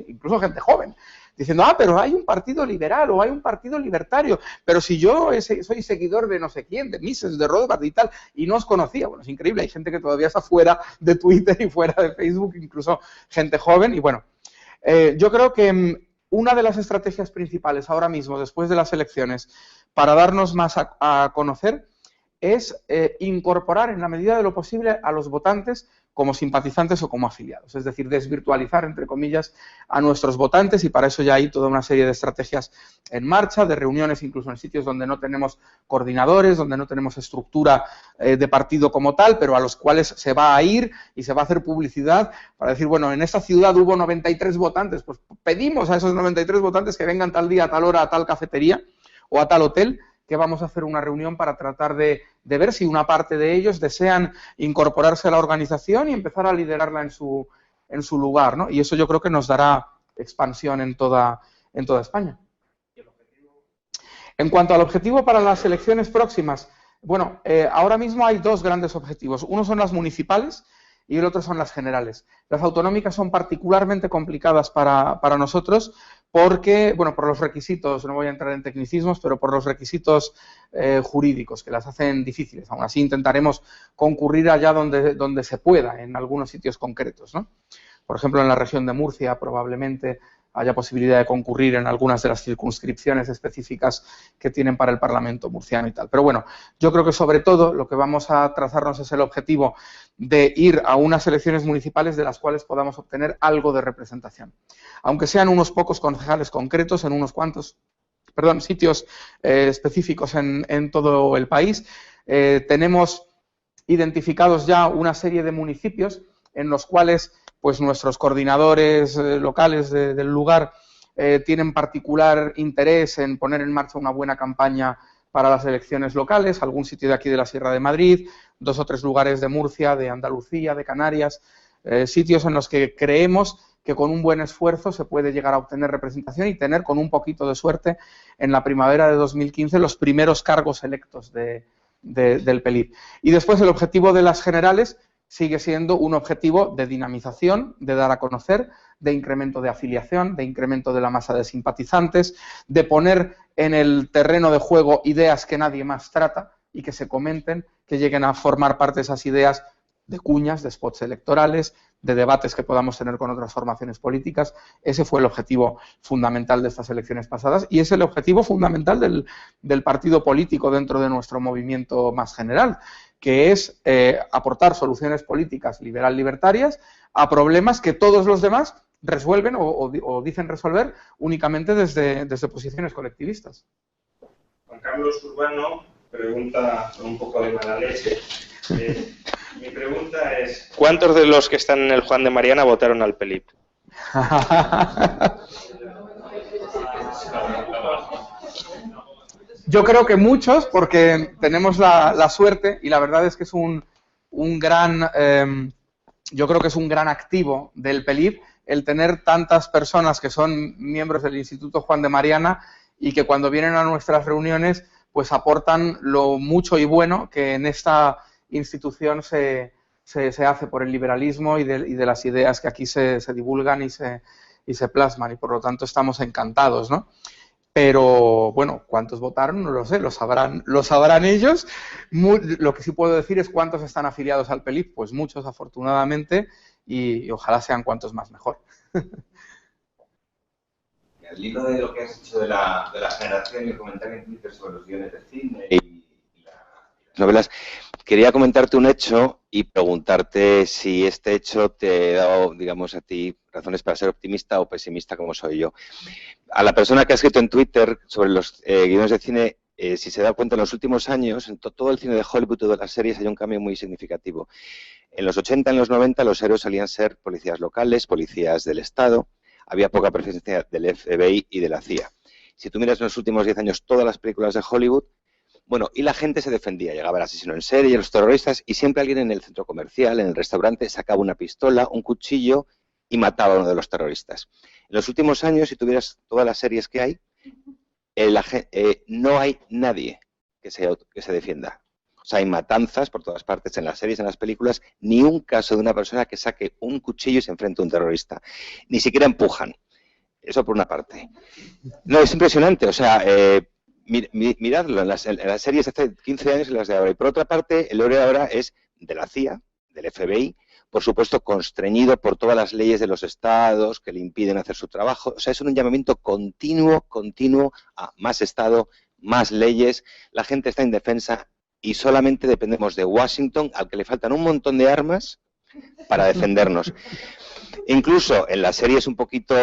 incluso gente joven, diciendo, pero hay un partido liberal o hay un partido libertario, pero si yo soy seguidor de no sé quién, de Mises, de Rothbard y tal, y no os conocía. Bueno, es increíble, hay gente que todavía está fuera de Twitter y fuera de Facebook, incluso gente joven, y bueno, yo creo que una de las estrategias principales ahora mismo, después de las elecciones, para darnos más a conocer, es incorporar en la medida de lo posible a los votantes como simpatizantes o como afiliados, es decir, desvirtualizar, entre comillas, a nuestros votantes, y para eso ya hay toda una serie de estrategias en marcha, de reuniones incluso en sitios donde no tenemos coordinadores, donde no tenemos estructura de partido como tal, pero a los cuales se va a ir y se va a hacer publicidad para decir, bueno, en esta ciudad hubo 93 votantes, pues pedimos a esos 93 votantes que vengan tal día, a tal hora, a tal cafetería o a tal hotel, que vamos a hacer una reunión para tratar de ver si una parte de ellos desean incorporarse a la organización y empezar a liderarla en su lugar, ¿no? Y eso yo creo que nos dará expansión en toda España. En cuanto al objetivo para las elecciones próximas, bueno, ahora mismo hay dos grandes objetivos. Uno son las municipales y el otro son las generales. Las autonómicas son particularmente complicadas para nosotros porque, bueno, por los requisitos, no voy a entrar en tecnicismos, pero por los requisitos jurídicos que las hacen difíciles. Aún así intentaremos concurrir allá donde se pueda, en algunos sitios concretos, ¿no? Por ejemplo, en la región de Murcia probablemente haya posibilidad de concurrir en algunas de las circunscripciones específicas que tienen para el Parlamento murciano y tal. Pero bueno, yo creo que sobre todo lo que vamos a trazarnos es el objetivo de ir a unas elecciones municipales de las cuales podamos obtener algo de representación. Aunque sean unos pocos concejales concretos en unos cuantos, sitios específicos en todo el país, tenemos identificados ya una serie de municipios en los cuales pues nuestros coordinadores locales del lugar tienen particular interés en poner en marcha una buena campaña para las elecciones locales, algún sitio de aquí de la Sierra de Madrid, 2 o 3 lugares de Murcia, de Andalucía, de Canarias, sitios en los que creemos que con un buen esfuerzo se puede llegar a obtener representación y tener, con un poquito de suerte, en la primavera de 2015 los primeros cargos electos del PELIP. Y después el objetivo de las generales sigue siendo un objetivo de dinamización, de dar a conocer, de incremento de afiliación, de incremento de la masa de simpatizantes, de poner en el terreno de juego ideas que nadie más trata y que se comenten, que lleguen a formar parte de esas ideas de cuñas, de spots electorales, de debates que podamos tener con otras formaciones políticas. Ese fue el objetivo fundamental de estas elecciones pasadas y es el objetivo fundamental del partido político dentro de nuestro movimiento más general, que es aportar soluciones políticas liberal-libertarias a problemas que todos los demás resuelven o dicen resolver únicamente desde posiciones colectivistas. Juan Carlos Urbano pregunta con un poco de mala leche. Mi pregunta es, ¿cuántos de los que están en el Juan de Mariana votaron al PELIP? Yo creo que muchos, porque tenemos la suerte, y la verdad es que es un gran, yo creo que es un gran activo del PELIP, el tener tantas personas que son miembros del Instituto Juan de Mariana y que cuando vienen a nuestras reuniones pues aportan lo mucho y bueno que en esta institución se hace por el liberalismo y de las ideas que aquí se divulgan y se plasman, y por lo tanto estamos encantados, ¿no? Pero, bueno, ¿cuántos votaron? No lo sé, lo sabrán ellos. Lo que sí puedo decir es cuántos están afiliados al PELIP, pues muchos, afortunadamente, y ojalá sean cuantos más mejor. Al hilo de lo que has dicho de la generación y el comentario en Twitter sobre los guiones de cine y las novelas, quería comentarte un hecho y preguntarte si este hecho te ha dado, digamos, a ti razones para ser optimista o pesimista como soy yo. A la persona que ha escrito en Twitter sobre los guiones de cine, si se da cuenta, en los últimos años, en todo el cine de Hollywood y todas las series hay un cambio muy significativo. En los 80, en los 90, los héroes solían ser policías locales, policías del Estado, había poca presencia del FBI y de la CIA. Si tú miras en los últimos 10 años todas las películas de Hollywood, bueno, y la gente se defendía, llegaba el asesino en serie, los terroristas, y siempre alguien en el centro comercial, en el restaurante, sacaba una pistola, un cuchillo y mataba a uno de los terroristas. En los últimos años, si tuvieras todas las series que hay, no hay nadie que se defienda. O sea, hay matanzas por todas partes, en las series, en las películas, ni un caso de una persona que saque un cuchillo y se enfrente a un terrorista. Ni siquiera empujan. Eso por una parte. No, es impresionante, o sea, miradlo en las series de hace 15 años y las de ahora. Y por otra parte, el héroe de ahora es de la CIA, del FBI, por supuesto constreñido por todas las leyes de los estados que le impiden hacer su trabajo. O sea, es un llamamiento continuo a más Estado, más leyes. La gente está indefensa y solamente dependemos de Washington, al que le faltan un montón de armas para defendernos. Incluso en las series un poquito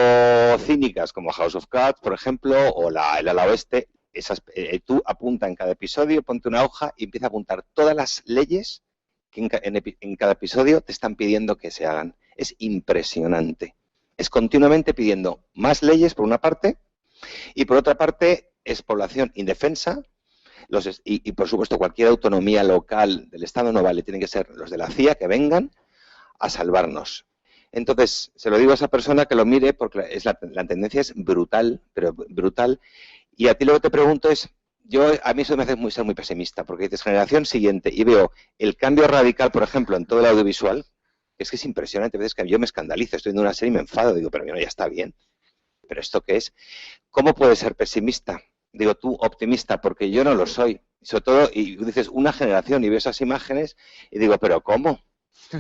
cínicas como House of Cards, por ejemplo, o el ala oeste, tú apunta en cada episodio, ponte una hoja y empieza a apuntar todas las leyes que en cada episodio te están pidiendo que se hagan. Es impresionante. Es continuamente pidiendo más leyes por una parte y por otra parte es población indefensa y por supuesto cualquier autonomía local del Estado no vale, tienen que ser los de la CIA que vengan a salvarnos. Entonces, se lo digo a esa persona que lo mire porque la tendencia es brutal, pero brutal. Y a ti lo que te pregunto es, a mí eso me hace ser muy pesimista, porque dices generación siguiente y veo el cambio radical, por ejemplo, en todo el audiovisual, que es impresionante, a veces que yo me escandalizo, estoy viendo una serie y me enfado, digo, pero ya está bien. ¿Pero esto qué es? ¿Cómo puedes ser pesimista? Digo, tú optimista, porque yo no lo soy. Sobre todo, y dices una generación y veo esas imágenes y digo, ¿pero cómo?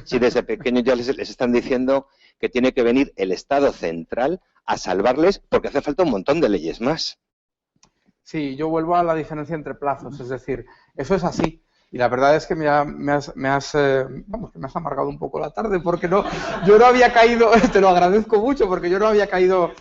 Si desde pequeños ya les están diciendo que tiene que venir el Estado central a salvarles porque hace falta un montón de leyes más. Sí, yo vuelvo a la diferencia entre plazos, es decir, eso es así. Y la verdad es que me has amargado un poco la tarde porque yo no había caído, te lo agradezco mucho porque yo no había caído...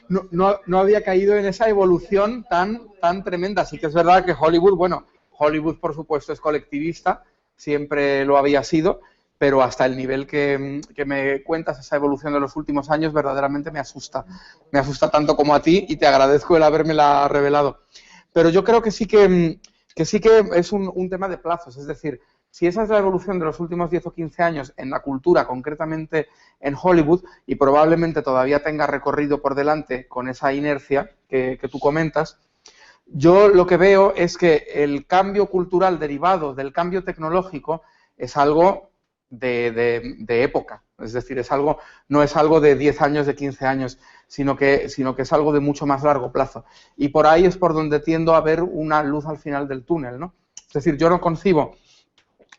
No había caído en esa evolución tan tremenda. Sí que es verdad que Hollywood por supuesto es colectivista, siempre lo había sido, pero hasta el nivel que me cuentas, esa evolución de los últimos años, verdaderamente me asusta. Me asusta tanto como a ti y te agradezco el habérmela revelado. Pero yo creo que sí que es un tema de plazos, es decir, si esa es la evolución de los últimos 10 o 15 años en la cultura, concretamente en Hollywood, y probablemente todavía tenga recorrido por delante con esa inercia que tú comentas, yo lo que veo es que el cambio cultural derivado del cambio tecnológico es algo de época. Es decir, no es algo de 10 años, de 15 años, sino que es algo de mucho más largo plazo. Y por ahí es por donde tiendo a ver una luz al final del túnel, ¿no? Es decir, yo no concibo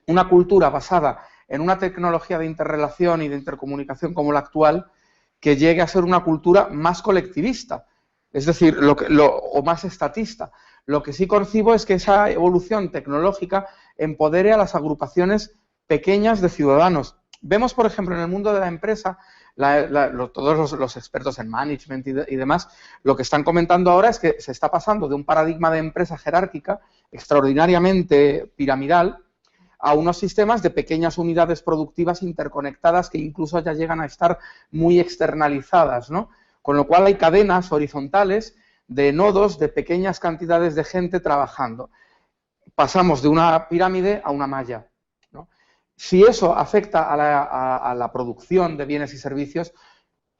una cultura basada en una tecnología de interrelación y de intercomunicación como la actual que llegue a ser una cultura más colectivista, es decir, o más estatista. Lo que sí concibo es que esa evolución tecnológica empodere a las agrupaciones pequeñas de ciudadanos. Vemos, por ejemplo, en el mundo de la empresa, todos los expertos en management y demás, lo que están comentando ahora es que se está pasando de un paradigma de empresa jerárquica extraordinariamente piramidal a unos sistemas de pequeñas unidades productivas interconectadas que incluso ya llegan a estar muy externalizadas, ¿no? Con lo cual hay cadenas horizontales de nodos de pequeñas cantidades de gente trabajando. Pasamos de una pirámide a una malla, ¿no? Si eso afecta a la producción de bienes y servicios,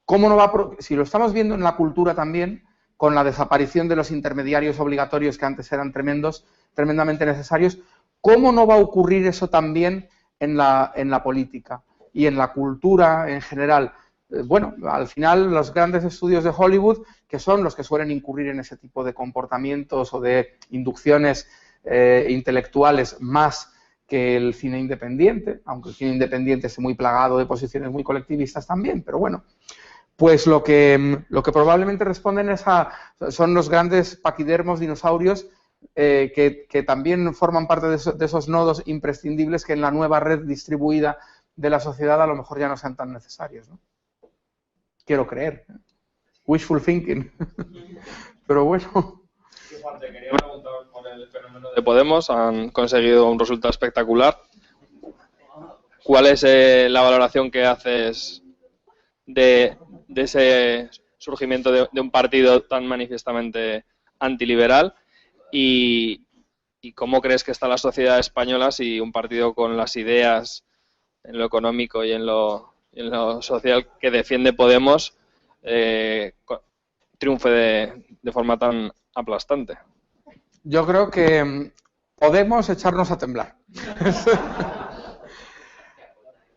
¿cómo no va si lo estamos viendo en la cultura también, con la desaparición de los intermediarios obligatorios que antes eran tremendamente necesarios, ¿cómo no va a ocurrir eso también en la política y en la cultura en general? Bueno, al final los grandes estudios de Hollywood, que son los que suelen incurrir en ese tipo de comportamientos o de inducciones intelectuales más que el cine independiente, aunque el cine independiente esté muy plagado de posiciones muy colectivistas también, pero bueno, pues lo que probablemente responden son los grandes paquidermos dinosaurios que también forman parte de esos nodos imprescindibles que en la nueva red distribuida de la sociedad a lo mejor ya no sean tan necesarios, ¿no? Quiero creer. Wishful thinking. Pero bueno. Te quería preguntar por el fenómeno de Podemos. Han conseguido un resultado espectacular. ¿Cuál es la valoración que haces de ese surgimiento de un partido tan manifiestamente antiliberal? ¿Y cómo crees que está la sociedad española si un partido con las ideas en lo económico y en lo social que defiende Podemos triunfe de forma tan aplastante? Yo creo que podemos echarnos a temblar.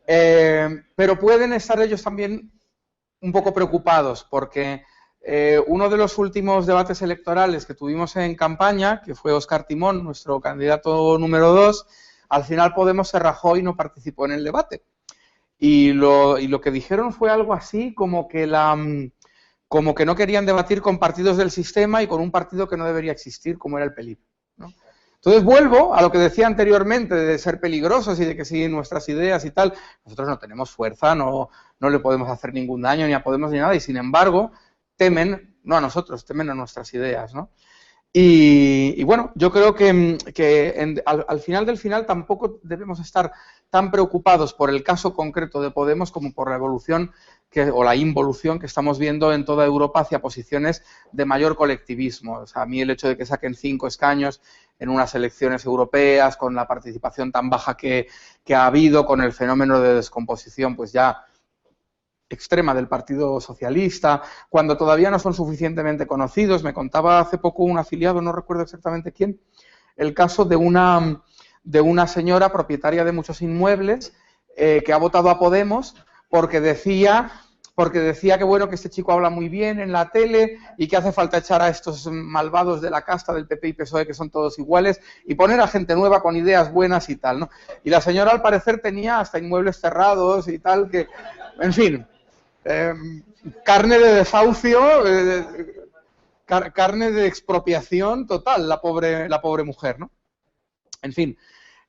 Pero pueden estar ellos también un poco preocupados porque uno de los últimos debates electorales que tuvimos en campaña, que fue Óscar Timón, nuestro candidato número 2, al final Podemos se rajó y no participó en el debate. Y lo que dijeron fue algo así como que no querían debatir con partidos del sistema y con un partido que no debería existir, como era el PELIP, ¿no? Entonces vuelvo a lo que decía anteriormente de ser peligrosos y de que siguen nuestras ideas y tal. Nosotros no tenemos fuerza, no le podemos hacer ningún daño ni a Podemos ni nada, y sin embargo temen, no a nosotros, temen a nuestras ideas, ¿no? Y bueno, yo creo que al final del final tampoco debemos estar tan preocupados por el caso concreto de Podemos como por la evolución o la involución que estamos viendo en toda Europa hacia posiciones de mayor colectivismo. O sea, a mí el hecho de que saquen 5 escaños en unas elecciones europeas, con la participación tan baja que ha habido, con el fenómeno de descomposición pues ya extrema del Partido Socialista, cuando todavía no son suficientemente conocidos. Me contaba hace poco un afiliado, no recuerdo exactamente quién, el caso de una señora propietaria de muchos inmuebles que ha votado a Podemos porque decía que bueno, que este chico habla muy bien en la tele y que hace falta echar a estos malvados de la casta del PP y PSOE, que son todos iguales, y poner a gente nueva con ideas buenas y tal, ¿no? Y la señora al parecer tenía hasta inmuebles cerrados y tal, que, en fin, carne de desahucio, carne de expropiación total, la pobre mujer, ¿no? En fin,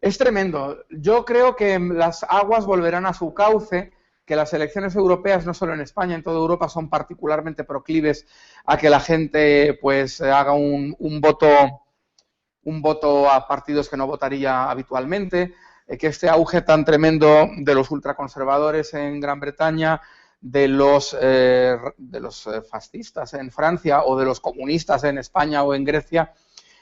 es tremendo. Yo creo que las aguas volverán a su cauce, que las elecciones europeas, no solo en España, en toda Europa, son particularmente proclives a que la gente pues haga un voto a partidos que no votaría habitualmente, que este auge tan tremendo de los ultraconservadores en Gran Bretaña, de los fascistas en Francia o de los comunistas en España o en Grecia,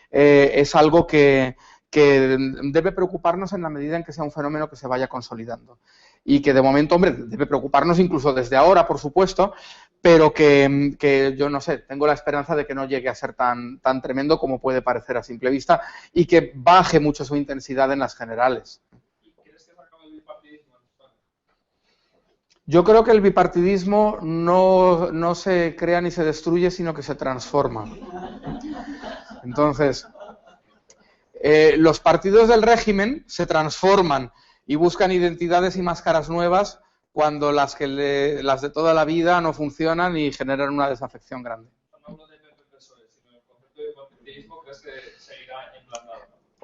es algo que que debe preocuparnos en la medida en que sea un fenómeno que se vaya consolidando. Y que de momento, hombre, debe preocuparnos incluso desde ahora, por supuesto, pero que yo no sé, tengo la esperanza de que no llegue a ser tan tremendo como puede parecer a simple vista y que baje mucho su intensidad en las generales. ¿Quieres que se acabe el bipartidismo en España? Yo creo que el bipartidismo no se crea ni se destruye, sino que se transforma. Entonces, los partidos del régimen se transforman y buscan identidades y máscaras nuevas cuando las de toda la vida no funcionan y generan una desafección grande. No hablo de PP-PSOE, sino el concepto de bipartidismo, ¿crees que seguirá implantado?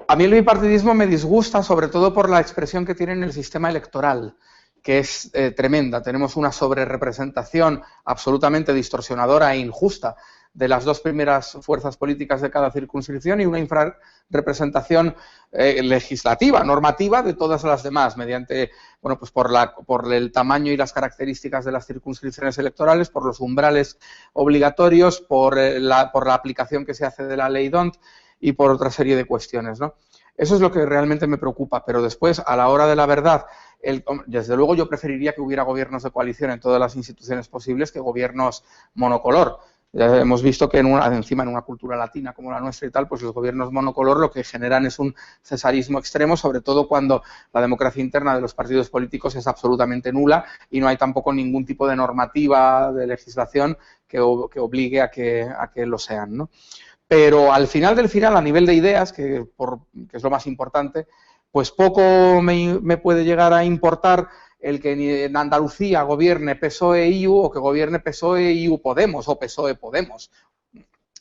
A mí el bipartidismo me disgusta, sobre todo por la expresión que tiene en el sistema electoral, que es tremenda. Tenemos una sobrerepresentación absolutamente distorsionadora e injusta de las dos primeras fuerzas políticas de cada circunscripción y una infrarrepresentación legislativa, normativa de todas las demás, mediante, bueno, pues por el tamaño y las características de las circunscripciones electorales, por los umbrales obligatorios, por la aplicación que se hace de la ley DONT y por otra serie de cuestiones, ¿no? Eso es lo que realmente me preocupa, pero después, a la hora de la verdad, desde luego yo preferiría que hubiera gobiernos de coalición en todas las instituciones posibles que gobiernos monocolor. Ya hemos visto que encima en una cultura latina como la nuestra y tal, pues los gobiernos monocolor lo que generan es un cesarismo extremo, sobre todo cuando la democracia interna de los partidos políticos es absolutamente nula y no hay tampoco ningún tipo de normativa de legislación que obligue a que lo sean, ¿no? Pero al final del final, a nivel de ideas, que es lo más importante, pues poco me puede llegar a importar el que en Andalucía gobierne PSOE-IU o que gobierne PSOE-IU-Podemos o PSOE-Podemos.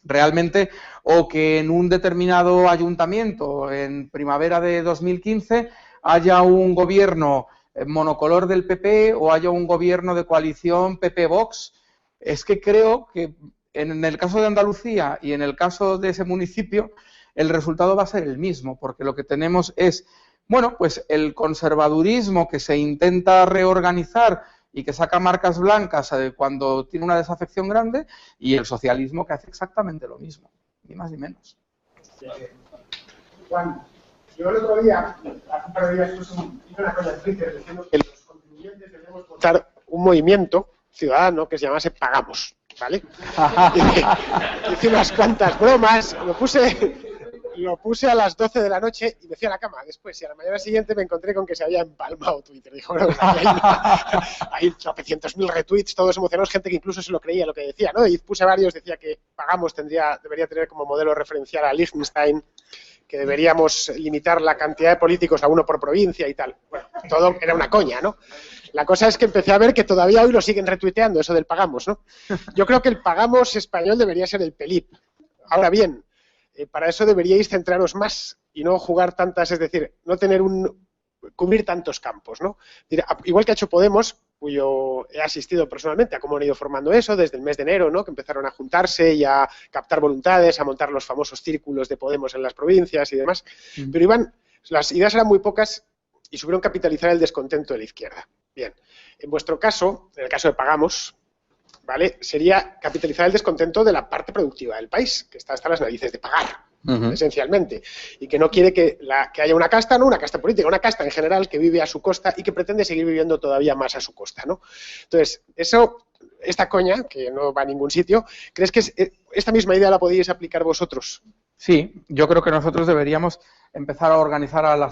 Realmente, o que en un determinado ayuntamiento en primavera de 2015 haya un gobierno monocolor del PP o haya un gobierno de coalición PP-Vox. Es que creo que en el caso de Andalucía y en el caso de ese municipio, el resultado va a ser el mismo, porque lo que tenemos es, bueno, pues el conservadurismo que se intenta reorganizar y que saca marcas blancas cuando tiene una desafección grande, y el socialismo que hace exactamente lo mismo, ni más ni menos. Juan, yo el otro día, hace un par de días, hice una cosa en Twitter diciendo que los contribuyentes debemos montar un movimiento ciudadano que se llamase Pagamos, ¿vale? Hice unas cuantas bromas, lo puse a las 12 de la noche y me fui a la cama después, y a la mañana siguiente me encontré con que se había empalmado Twitter. Dijo, bueno, hay tropecientos mil retweets, todos emocionados, gente que incluso se lo creía lo que decía, ¿no? Y puse varios, decía que Pagamos debería tener como modelo referencial a Liechtenstein, que deberíamos limitar la cantidad de políticos a uno por provincia y tal. Bueno, todo era una coña, ¿no? La cosa es que empecé a ver que todavía hoy lo siguen retuiteando, eso del Pagamos, ¿no? Yo creo que el Pagamos español debería ser el PELIP. Ahora bien, para eso deberíais centraros más y no jugar tantas, es decir, no cubrir tantos campos, ¿no? Igual que ha hecho Podemos, cuyo he asistido personalmente a cómo han ido formando eso desde el mes de enero, ¿no? Que empezaron a juntarse y a captar voluntades, a montar los famosos círculos de Podemos en las provincias y demás. Pero las ideas eran muy pocas y supieron capitalizar el descontento de la izquierda. Bien, en vuestro caso, en el caso de Pagamos, ¿vale? Sería capitalizar el descontento de la parte productiva del país, que está hasta las narices de pagar, esencialmente, y que no quiere que haya una casta, no una casta política, una casta en general que vive a su costa y que pretende seguir viviendo todavía más a su costa, ¿no? Entonces, esta coña, que no va a ningún sitio, ¿crees que esta misma idea la podíais aplicar vosotros? Sí, yo creo que nosotros deberíamos empezar a organizar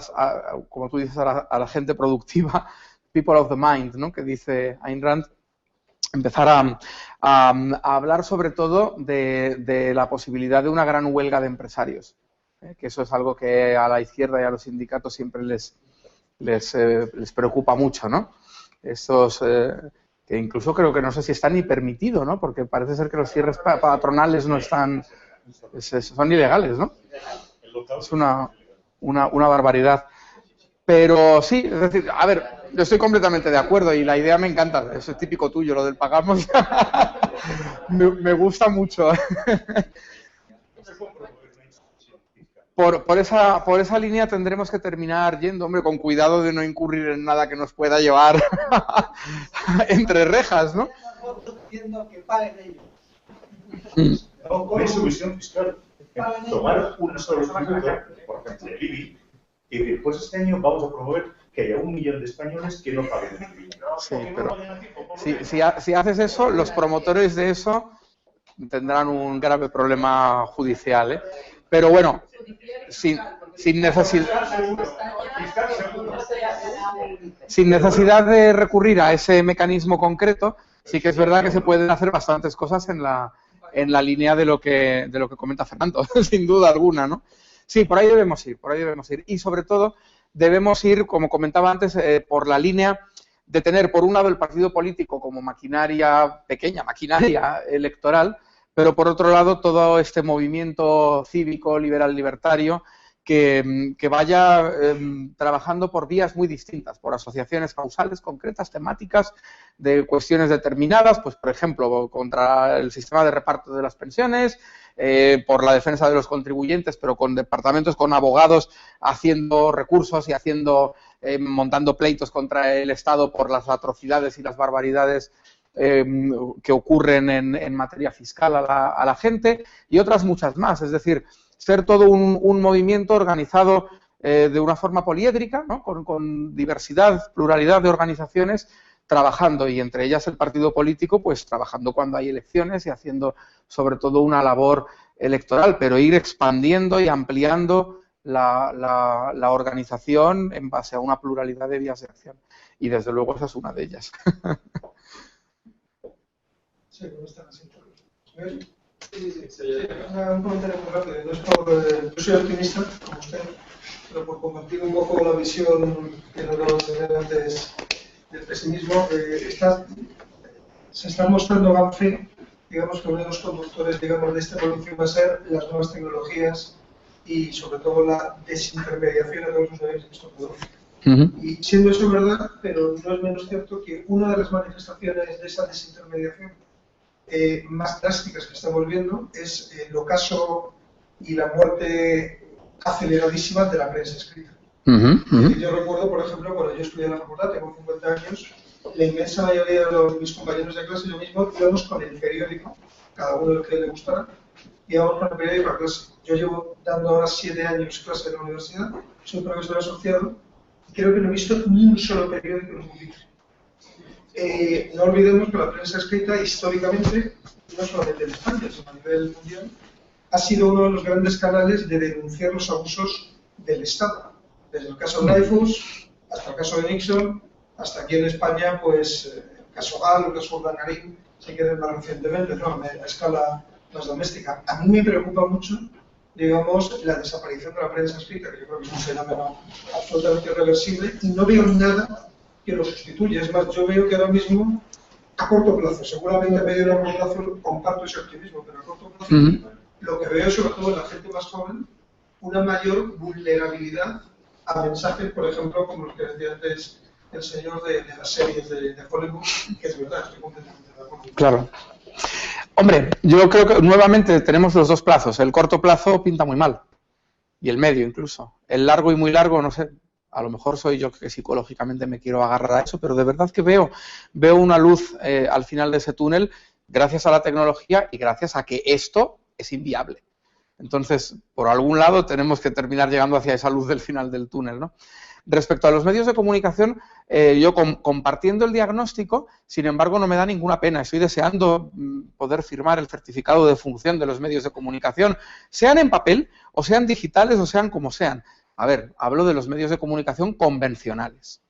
como tú dices, a la gente productiva, people of the mind, ¿no? Que dice Ayn Rand. Empezar a hablar sobre todo de la posibilidad de una gran huelga de empresarios, que eso es algo que a la izquierda y a los sindicatos siempre les preocupa mucho, ¿no? Estos que incluso creo que no sé si está ni permitido, ¿no? Porque parece ser que los cierres patronales no están, son ilegales, ¿no? Es una barbaridad. Pero sí, es decir, a ver, yo estoy completamente de acuerdo y la idea me encanta, eso es típico tuyo, lo del Pagamos, me gusta mucho. Por esa línea tendremos que terminar yendo, hombre, con cuidado de no incurrir en nada que nos pueda llevar entre rejas, ¿no? Que paguen ellos. No, con su visión fiscal. Tomar un solo punto, por agencia del IBI, y decir, pues este año vamos a promover que haya 1 millón de españoles que no paguen el IBI. Sí, pero si haces eso, los promotores de eso tendrán un grave problema judicial, ¿eh? Pero bueno, sin necesidad de recurrir a ese mecanismo concreto, sí que es verdad que se pueden hacer bastantes cosas en la línea de lo que comenta Fernando, sin duda alguna, ¿no? Sí, por ahí debemos ir, Y sobre todo debemos ir, como comentaba antes, por la línea de tener, por un lado, el partido político como pequeña maquinaria electoral, pero por otro lado todo este movimiento cívico, liberal, libertario, que vaya trabajando por vías muy distintas, por asociaciones causales concretas, temáticas, de cuestiones determinadas, pues por ejemplo, contra el sistema de reparto de las pensiones, por la defensa de los contribuyentes, pero con departamentos, con abogados haciendo recursos y montando pleitos contra el Estado por las atrocidades y las barbaridades que ocurren en materia fiscal a la gente, y otras muchas más. Es decir, ser todo un movimiento organizado de una forma poliédrica, ¿no? con diversidad, pluralidad de organizaciones trabajando, y entre ellas el partido político, pues trabajando cuando hay elecciones y haciendo sobre todo una labor electoral, pero ir expandiendo y ampliando la organización en base a una pluralidad de vías de acción. Y desde luego esa es una de ellas. Sí, ¿cómo están así? Un comentario muy rápido. No es por, yo soy optimista, como usted, pero por compartir un poco la visión que nos tener antes del pesimismo, se están mostrando gran fe, digamos, que uno de los conductores, digamos, de esta evolución va a ser las nuevas tecnologías y sobre todo la desintermediación a todos los niveles que esto produce. Y siendo eso verdad, pero no es menos cierto que una de las manifestaciones de esa desintermediación más drásticas que estamos viendo es el ocaso y la muerte aceleradísima de la prensa escrita. Yo recuerdo, por ejemplo, cuando yo estudié en la facultad, tengo 50 años, la inmensa mayoría de mis compañeros de clase, yo mismo, íbamos con el periódico, cada uno el que le gustara, íbamos con el periódico a clase. Yo llevo dando ahora 7 años clase en la universidad, soy profesor asociado, y creo que no he visto ni un solo periódico en un pupitre. No olvidemos que la prensa escrita, históricamente, no solamente en España, sino a nivel mundial, ha sido uno de los grandes canales de denunciar los abusos del Estado. Desde el caso Dreyfus hasta el caso de Nixon, hasta aquí en España, pues el caso Gal, el caso Urdangarín, se quedan más recientemente, ¿no? A escala más doméstica. A mí me preocupa mucho, digamos, la desaparición de la prensa escrita, que yo creo que es un fenómeno absolutamente irreversible, y no veo nada que lo sustituya. Es más, yo veo que ahora mismo, a corto plazo, seguramente a medio y largo plazo comparto ese optimismo, pero a corto plazo lo que veo sobre todo en la gente más joven, una mayor vulnerabilidad a mensajes, por ejemplo, como los que decía antes el señor de las series de Hollywood, que es verdad, estoy completamente de acuerdo. Claro. Hombre, yo creo que nuevamente tenemos los dos plazos. El corto plazo pinta muy mal, y el medio incluso. El largo y muy largo, no sé, a lo mejor soy yo que psicológicamente me quiero agarrar a eso, pero de verdad que veo una luz al final de ese túnel, gracias a la tecnología y gracias a que esto es inviable. Entonces, por algún lado tenemos que terminar llegando hacia esa luz del final del túnel, ¿no? Respecto a los medios de comunicación, yo compartiendo el diagnóstico, sin embargo, no me da ninguna pena. Estoy deseando poder firmar el certificado de función de los medios de comunicación, sean en papel, o sean digitales, o sean como sean. A ver, hablo de los medios de comunicación convencionales.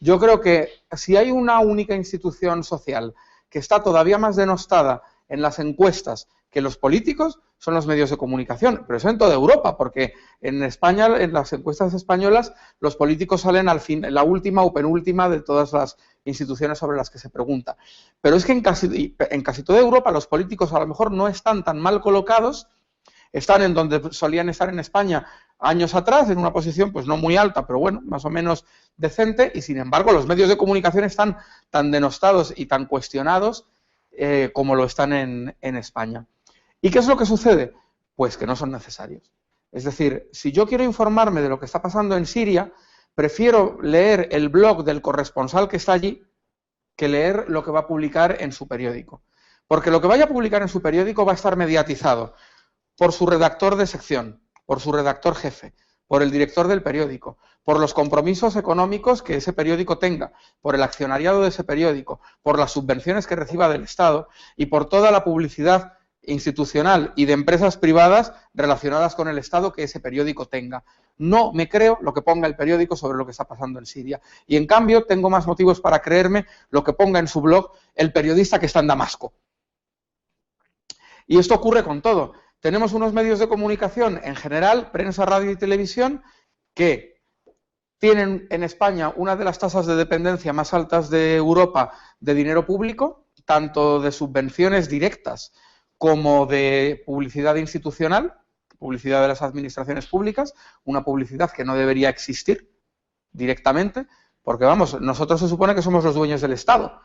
Yo creo que si hay una única institución social que está todavía más denostada en las encuestas que los políticos, son los medios de comunicación, pero eso en toda Europa, porque en España, en las encuestas españolas, los políticos salen al fin, en la última o penúltima de todas las instituciones sobre las que se pregunta. Pero es que en casi toda Europa los políticos a lo mejor no están tan mal colocados, están en donde solían estar en España años atrás, en una posición pues no muy alta, pero bueno, más o menos decente, y sin embargo los medios de comunicación están tan denostados y tan cuestionados como lo están en España. ¿Y qué es lo que sucede? Pues que no son necesarios. Es decir, si yo quiero informarme de lo que está pasando en Siria, prefiero leer el blog del corresponsal que está allí que leer lo que va a publicar en su periódico. Porque lo que vaya a publicar en su periódico va a estar mediatizado por su redactor de sección, por su redactor jefe, por el director del periódico, por los compromisos económicos que ese periódico tenga, por el accionariado de ese periódico, por las subvenciones que reciba del Estado y por toda la publicidad institucional y de empresas privadas relacionadas con el Estado que ese periódico tenga. No me creo lo que ponga el periódico sobre lo que está pasando en Siria. Y en cambio tengo más motivos para creerme lo que ponga en su blog el periodista que está en Damasco. Y esto ocurre con todo. Tenemos unos medios de comunicación en general, prensa, radio y televisión, que tienen en España una de las tasas de dependencia más altas de Europa de dinero público, tanto de subvenciones directas como de publicidad institucional, publicidad de las administraciones públicas, una publicidad que no debería existir directamente, porque vamos, nosotros se supone que somos los dueños del Estado,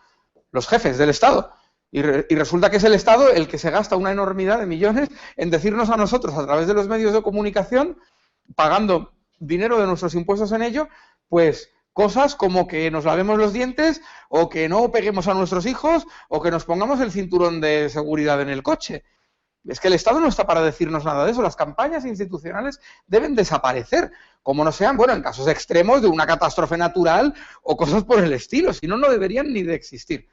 los jefes del Estado, y resulta que es el Estado el que se gasta una enormidad de millones en decirnos a nosotros, a través de los medios de comunicación, pagando dinero de nuestros impuestos en ello, pues cosas como que nos lavemos los dientes o que no peguemos a nuestros hijos o que nos pongamos el cinturón de seguridad en el coche. Es que el Estado no está para decirnos nada de eso. Las campañas institucionales deben desaparecer, como no sean, bueno, en casos extremos de una catástrofe natural o cosas por el estilo, si no, no deberían ni de existir.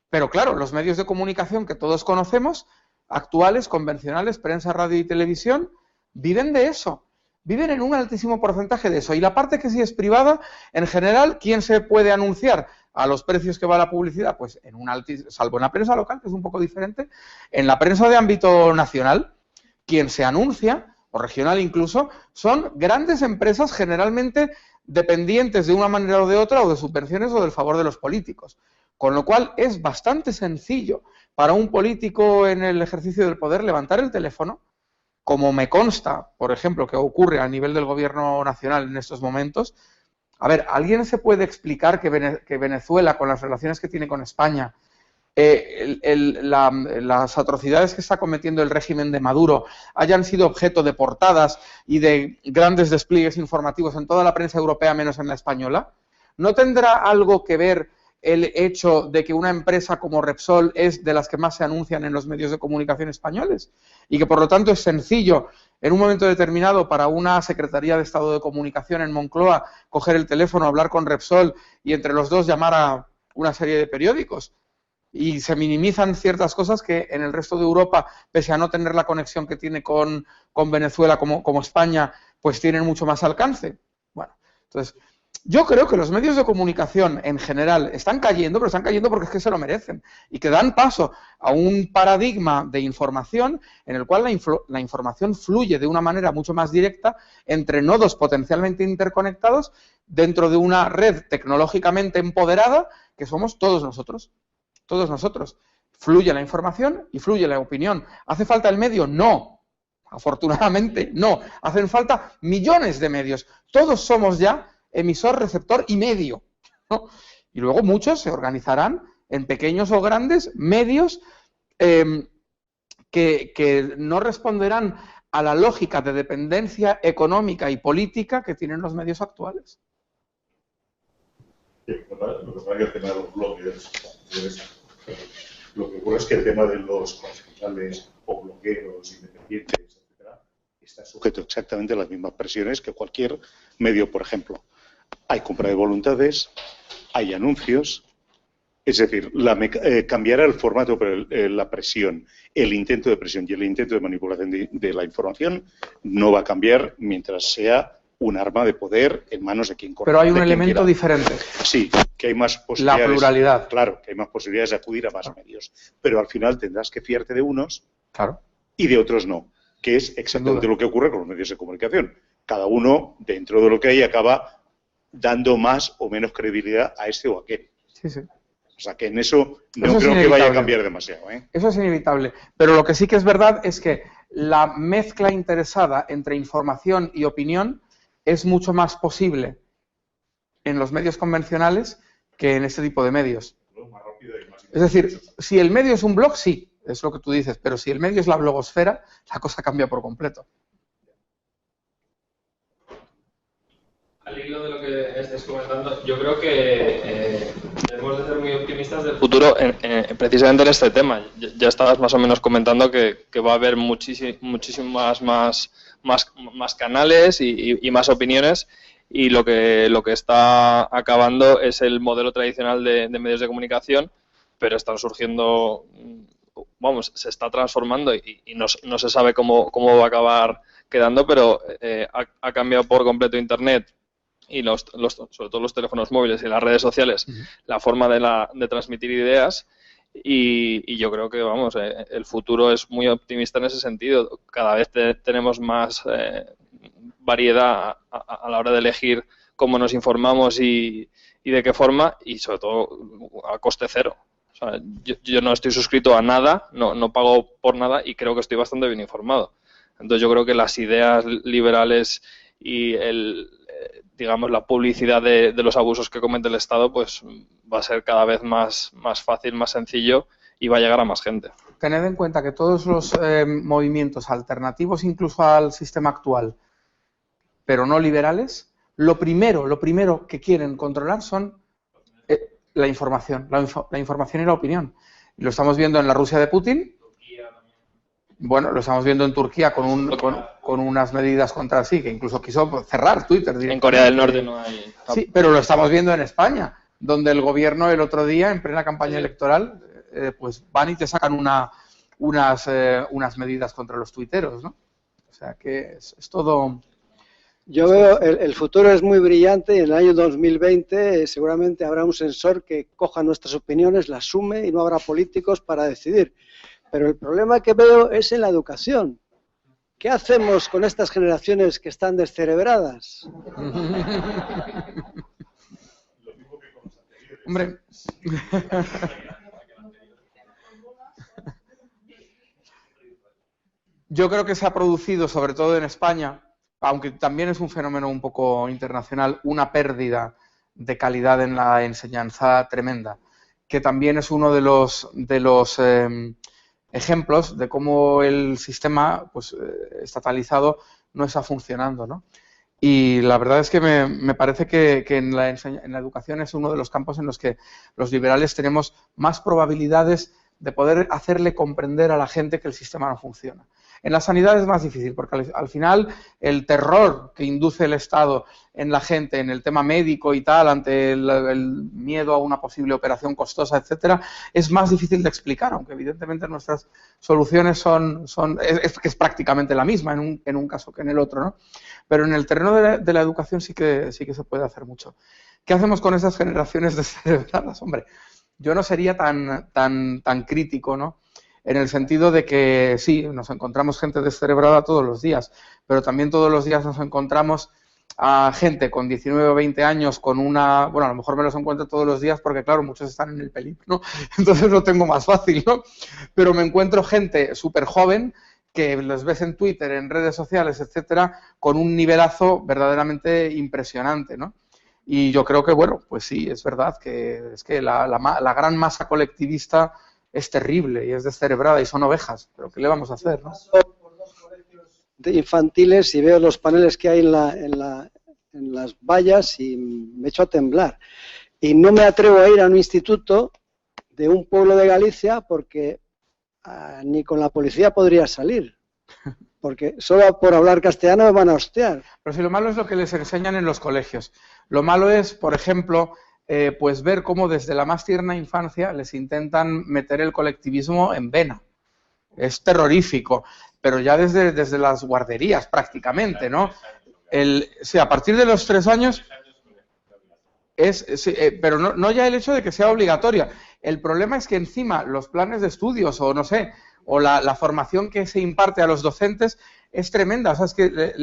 Pero claro, los medios de comunicación que todos conocemos, actuales, convencionales, prensa, radio y televisión, viven de eso. Viven en un altísimo porcentaje de eso. Y la parte que sí es privada, en general, ¿quién se puede anunciar a los precios que va la publicidad? Pues en un salvo en la prensa local, que es un poco diferente, en la prensa de ámbito nacional, quien se anuncia, o regional incluso, son grandes empresas generalmente dependientes de una manera o de otra, o de subvenciones o del favor de los políticos. Con lo cual es bastante sencillo para un político en el ejercicio del poder levantar el teléfono, como me consta, por ejemplo, que ocurre a nivel del gobierno nacional en estos momentos. A ver, ¿alguien se puede explicar que Venezuela, con las relaciones que tiene con España, las atrocidades que está cometiendo el régimen de Maduro hayan sido objeto de portadas y de grandes despliegues informativos en toda la prensa europea menos en la española? ¿No tendrá algo que ver el hecho de que una empresa como Repsol es de las que más se anuncian en los medios de comunicación españoles y que por lo tanto es sencillo en un momento determinado para una Secretaría de Estado de Comunicación en Moncloa coger el teléfono, hablar con Repsol y entre los dos llamar a una serie de periódicos? Y se minimizan ciertas cosas que en el resto de Europa, pese a no tener la conexión que tiene con Venezuela como España, pues tienen mucho más alcance. Bueno, entonces yo creo que los medios de comunicación en general están cayendo, pero están cayendo porque es que se lo merecen y que dan paso a un paradigma de información en el cual la información fluye de una manera mucho más directa entre nodos potencialmente interconectados dentro de una red tecnológicamente empoderada que somos todos nosotros. Todos nosotros. ¿Fluye la información y fluye la opinión? ¿Hace falta el medio? No. Afortunadamente, no. Hacen falta millones de medios. Todos somos ya emisor, receptor y medio, ¿no? Y luego muchos se organizarán en pequeños o grandes medios que no responderán a la lógica de dependencia económica y política que tienen los medios actuales. Lo que pasa es que el tema de los bloggers, lo que ocurre es que el tema de los corresponsales o blogueros independientes, etcétera, está sujeto exactamente a las mismas presiones que cualquier medio, por ejemplo. Hay compra de voluntades, hay anuncios, es decir, cambiará el formato, pero la presión, el intento de presión y el intento de manipulación de la información no va a cambiar mientras sea un arma de poder en manos de quien corre. Pero hay un elemento diferente. Sí, que hay más posibilidades. La pluralidad. Claro, que hay más posibilidades de acudir a más medios. Pero al final tendrás que fiarte de unos y de otros no, que es exactamente lo que ocurre con los medios de comunicación. Cada uno, dentro de lo que hay, acaba dando más o menos credibilidad a este o a aquel. Sí, sí. O sea, que en eso no creo que vaya a cambiar demasiado, ¿eh? Eso es inevitable. Pero lo que sí que es verdad es que la mezcla interesada entre información y opinión es mucho más posible en los medios convencionales que en este tipo de medios. Es decir, si el medio es un blog, sí, es lo que tú dices, pero si el medio es la blogosfera, la cosa cambia por completo. Al hilo de lo que estáis comentando, yo creo que debemos de ser muy optimistas del futuro precisamente en este tema. Ya estabas más o menos comentando que va a haber muchísimas más canales y más opiniones, y lo que está acabando es el modelo tradicional de medios de comunicación, pero están surgiendo, vamos, se está transformando y no se sabe cómo va a acabar quedando, pero ha cambiado por completo Internet y sobre todo los teléfonos móviles y las redes sociales, la forma de transmitir ideas, y yo creo que, vamos, el futuro es muy optimista en ese sentido. Cada vez tenemos más variedad a la hora de elegir cómo nos informamos y de qué forma, y sobre todo a coste cero. O sea, yo no estoy suscrito a nada, no pago por nada, y creo que estoy bastante bien informado. Entonces yo creo que las ideas liberales y digamos, la publicidad de los abusos que comete el Estado, pues va a ser cada vez más fácil, más sencillo, y va a llegar a más gente. Tened en cuenta que todos los movimientos alternativos, incluso al sistema actual, pero no liberales, lo primero que quieren controlar son la información y la opinión. Lo estamos viendo en la Rusia de Putin. Bueno, lo estamos viendo en Turquía con unas medidas contra sí, que incluso quiso cerrar Twitter. En Corea del Norte no hay. Sí, pero lo estamos viendo en España, donde el gobierno el otro día, en plena campaña electoral, pues van y te sacan unas medidas contra los tuiteros, ¿no? O sea que es todo. Yo veo, el futuro es muy brillante, y en el año 2020 seguramente habrá un sensor que coja nuestras opiniones, las sume, y no habrá políticos para decidir. Pero el problema que veo es en la educación. ¿Qué hacemos con estas generaciones que están descerebradas? Hombre. Yo creo que se ha producido, sobre todo en España, aunque también es un fenómeno un poco internacional, una pérdida de calidad en la enseñanza tremenda, que también es uno de los ejemplos de cómo el sistema, pues, estatalizado no está funcionando, ¿no? Y la verdad es que me parece que en la educación es uno de los campos en los que los liberales tenemos más probabilidades de poder hacerle comprender a la gente que el sistema no funciona. En la sanidad es más difícil, porque al final el terror que induce el Estado en la gente, en el tema médico y tal, ante el miedo a una posible operación costosa, etcétera, es más difícil de explicar, aunque evidentemente nuestras soluciones es prácticamente la misma en un caso que en el otro, ¿no? Pero en el terreno de la educación sí que se puede hacer mucho. ¿Qué hacemos con esas generaciones descerebradas? Hombre, yo no sería tan crítico, ¿no? En el sentido de que sí, nos encontramos gente descerebrada todos los días, pero también todos los días nos encontramos a gente con 19 o 20 años con una... Bueno, a lo mejor me los encuentro todos los días porque, claro, muchos están en el peligro, ¿no? Entonces lo tengo más fácil, ¿no? Pero me encuentro gente súper joven que los ves en Twitter, en redes sociales, etcétera, con un nivelazo verdaderamente impresionante, ¿no? Y yo creo que, bueno, pues sí, es verdad que la gran masa colectivista es terrible y es descerebrada y son ovejas, pero ¿qué le vamos a hacer, no? Paso por 2 colegios infantiles y veo los paneles que hay en las vallas y me echo a temblar. Y no me atrevo a ir a un instituto de un pueblo de Galicia porque ni con la policía podría salir. Porque solo por hablar castellano me van a hostiar. Pero si lo malo es lo que les enseñan en los colegios. Lo malo es, por ejemplo, pues ver cómo desde la más tierna infancia les intentan meter el colectivismo en vena. Es terrorífico, pero ya desde las guarderías prácticamente, ¿no? Sí, a partir de los 3 años pero no ya el hecho de que sea obligatoria. El problema es que encima los planes de estudios o no sé, o la formación que se imparte a los docentes es tremenda. O sea, es que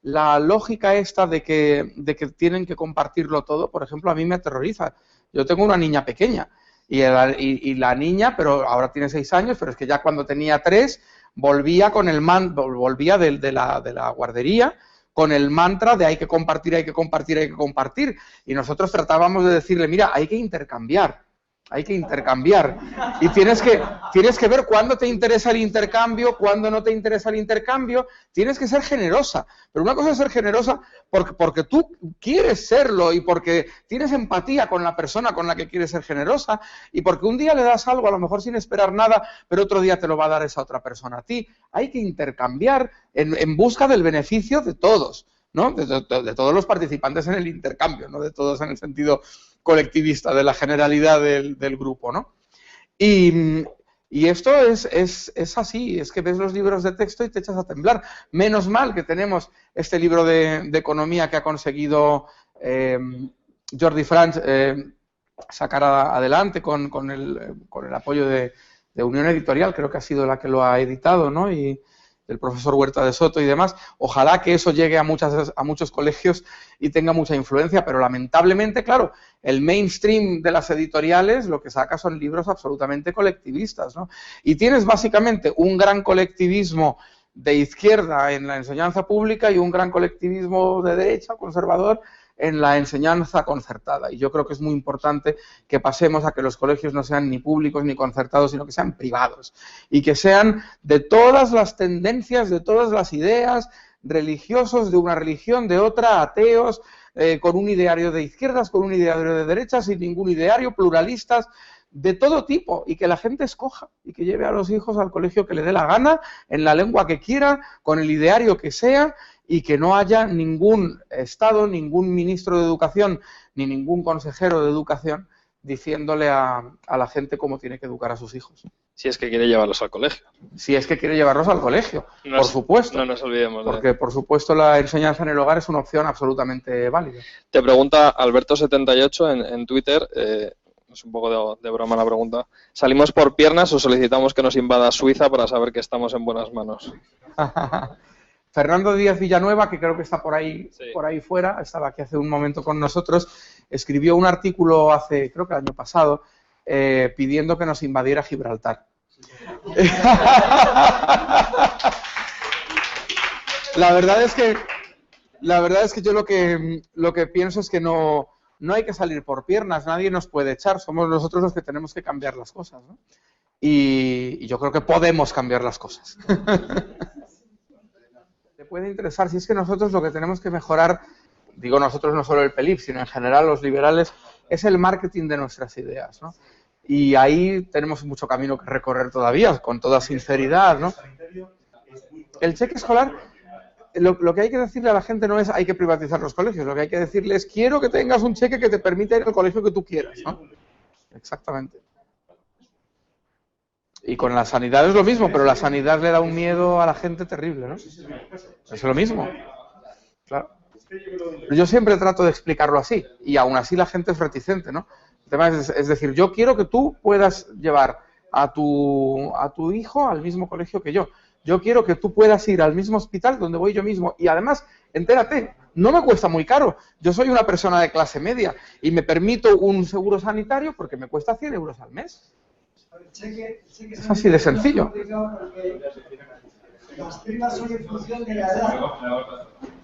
la lógica esta de que tienen que compartirlo todo, por ejemplo, a mí me aterroriza. Yo tengo una niña pequeña y la niña, pero ahora tiene 6 años, pero es que ya cuando tenía 3 volvía volvía de la guardería con el mantra de hay que compartir, hay que compartir, hay que compartir. Y nosotros tratábamos de decirle, mira, hay que intercambiar. hay que intercambiar. Y tienes que ver cuándo te interesa el intercambio, cuándo no te interesa el intercambio. Tienes que ser generosa. Pero una cosa es ser generosa porque tú quieres serlo y porque tienes empatía con la persona con la que quieres ser generosa y porque un día le das algo, a lo mejor sin esperar nada, pero otro día te lo va a dar esa otra persona a ti. Hay que intercambiar en busca del beneficio de todos, ¿no? De todos los participantes en el intercambio, no de todos en el sentido colectivista, de la generalidad del grupo, ¿no? Y esto es así, es que ves los libros de texto y te echas a temblar. Menos mal que tenemos este libro de economía que ha conseguido Jordi Franch sacar adelante con el apoyo de Unión Editorial, creo que ha sido la que lo ha editado, ¿no? Y del profesor Huerta de Soto y demás. Ojalá que eso llegue a muchos colegios y tenga mucha influencia, pero lamentablemente, claro, el mainstream de las editoriales lo que saca son libros absolutamente colectivistas, ¿no? Y tienes básicamente un gran colectivismo de izquierda en la enseñanza pública y un gran colectivismo de derecha, conservador, en la enseñanza concertada. Y yo creo que es muy importante que pasemos a que los colegios no sean ni públicos ni concertados, sino que sean privados y que sean de todas las tendencias, de todas las ideas, religiosos de una religión, de otra, ateos, con un ideario de izquierdas, con un ideario de derechas, sin ningún ideario, pluralistas, de todo tipo, y que la gente escoja y que lleve a los hijos al colegio que le dé la gana, en la lengua que quiera, con el ideario que sea, y que no haya ningún Estado, ningún ministro de Educación, ni ningún consejero de Educación diciéndole a la gente cómo tiene que educar a sus hijos. Si es que quiere llevarlos al colegio. Si es que quiere llevarlos al colegio, por supuesto. No nos olvidemos. Porque, por supuesto, la enseñanza en el hogar es una opción absolutamente válida. Te pregunta Alberto78 en Twitter, es un poco de broma la pregunta, ¿salimos por piernas o solicitamos que nos invada Suiza para saber que estamos en buenas manos? Fernando Díaz Villanueva, que creo que está por ahí, sí, por ahí fuera, estaba aquí hace un momento con nosotros, escribió un artículo creo que el año pasado, pidiendo que nos invadiera Gibraltar. La verdad es que yo lo que pienso es que no hay que salir por piernas, nadie nos puede echar, somos nosotros los que tenemos que cambiar las cosas, ¿no? Y yo creo que podemos cambiar las cosas. Te puede interesar, si es que nosotros lo que tenemos que mejorar, digo nosotros, no solo el PELIP, sino en general los liberales, es el marketing de nuestras ideas, ¿no? Y ahí tenemos mucho camino que recorrer todavía, con toda sinceridad, ¿no? El cheque escolar, lo que hay que decirle a la gente no es hay que privatizar los colegios, lo que hay que decirle es quiero que tengas un cheque que te permita ir al colegio que tú quieras, ¿no? Exactamente. Y con la sanidad es lo mismo, pero la sanidad le da un miedo a la gente terrible, ¿no? Es lo mismo. Claro. Yo siempre trato de explicarlo así, y aún así la gente es reticente, ¿no? El tema es decir, yo quiero que tú puedas llevar a tu hijo al mismo colegio que yo. Yo quiero que tú puedas ir al mismo hospital donde voy yo mismo. Y además, entérate, no me cuesta muy caro. Yo soy una persona de clase media y me permito un seguro sanitario porque me cuesta 100 euros al mes. Es así de sencillo. Las primas son en función de la edad.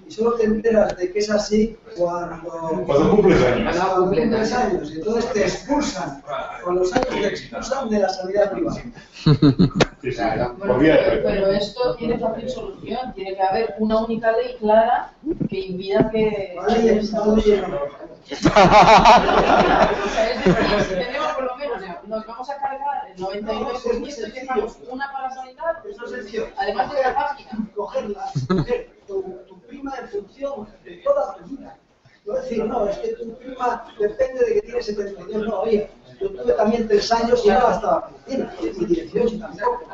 Y solo te enteras de que es así cuando cumples años. Y entonces te expulsan. Con los años te expulsan de la sanidad privada. Pero esto tiene fácil solución. Tiene que haber una única ley clara que impida que... O sea, es decir, si tenemos por lo menos, nos vamos a cargar el 99% y dejamos una para la sanidad, pues no es sencillo. Además de la página. Coger tu prima en función de toda tu vida. No decir, no, es que tu prima depende de que tienes 72. No, oye, yo tuve también 3 años y no gastaba medicina. Y 18 tampoco.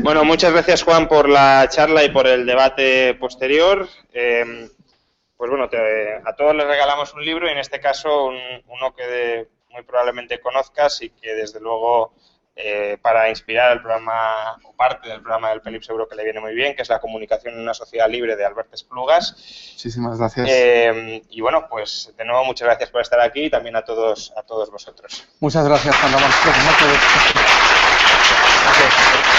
Bueno, muchas gracias, Juan, por la charla y por el debate posterior. Pues bueno, a todos les regalamos un libro y en este caso uno que muy probablemente conozcas y que desde luego para inspirar el programa o parte del programa del PELIP seguro que le viene muy bien, que es La comunicación en una sociedad libre de Albert Esplugas. Muchísimas gracias. Y bueno, pues de nuevo muchas gracias por estar aquí y también a todos vosotros. Muchas gracias, Juan Ramón. Gracias.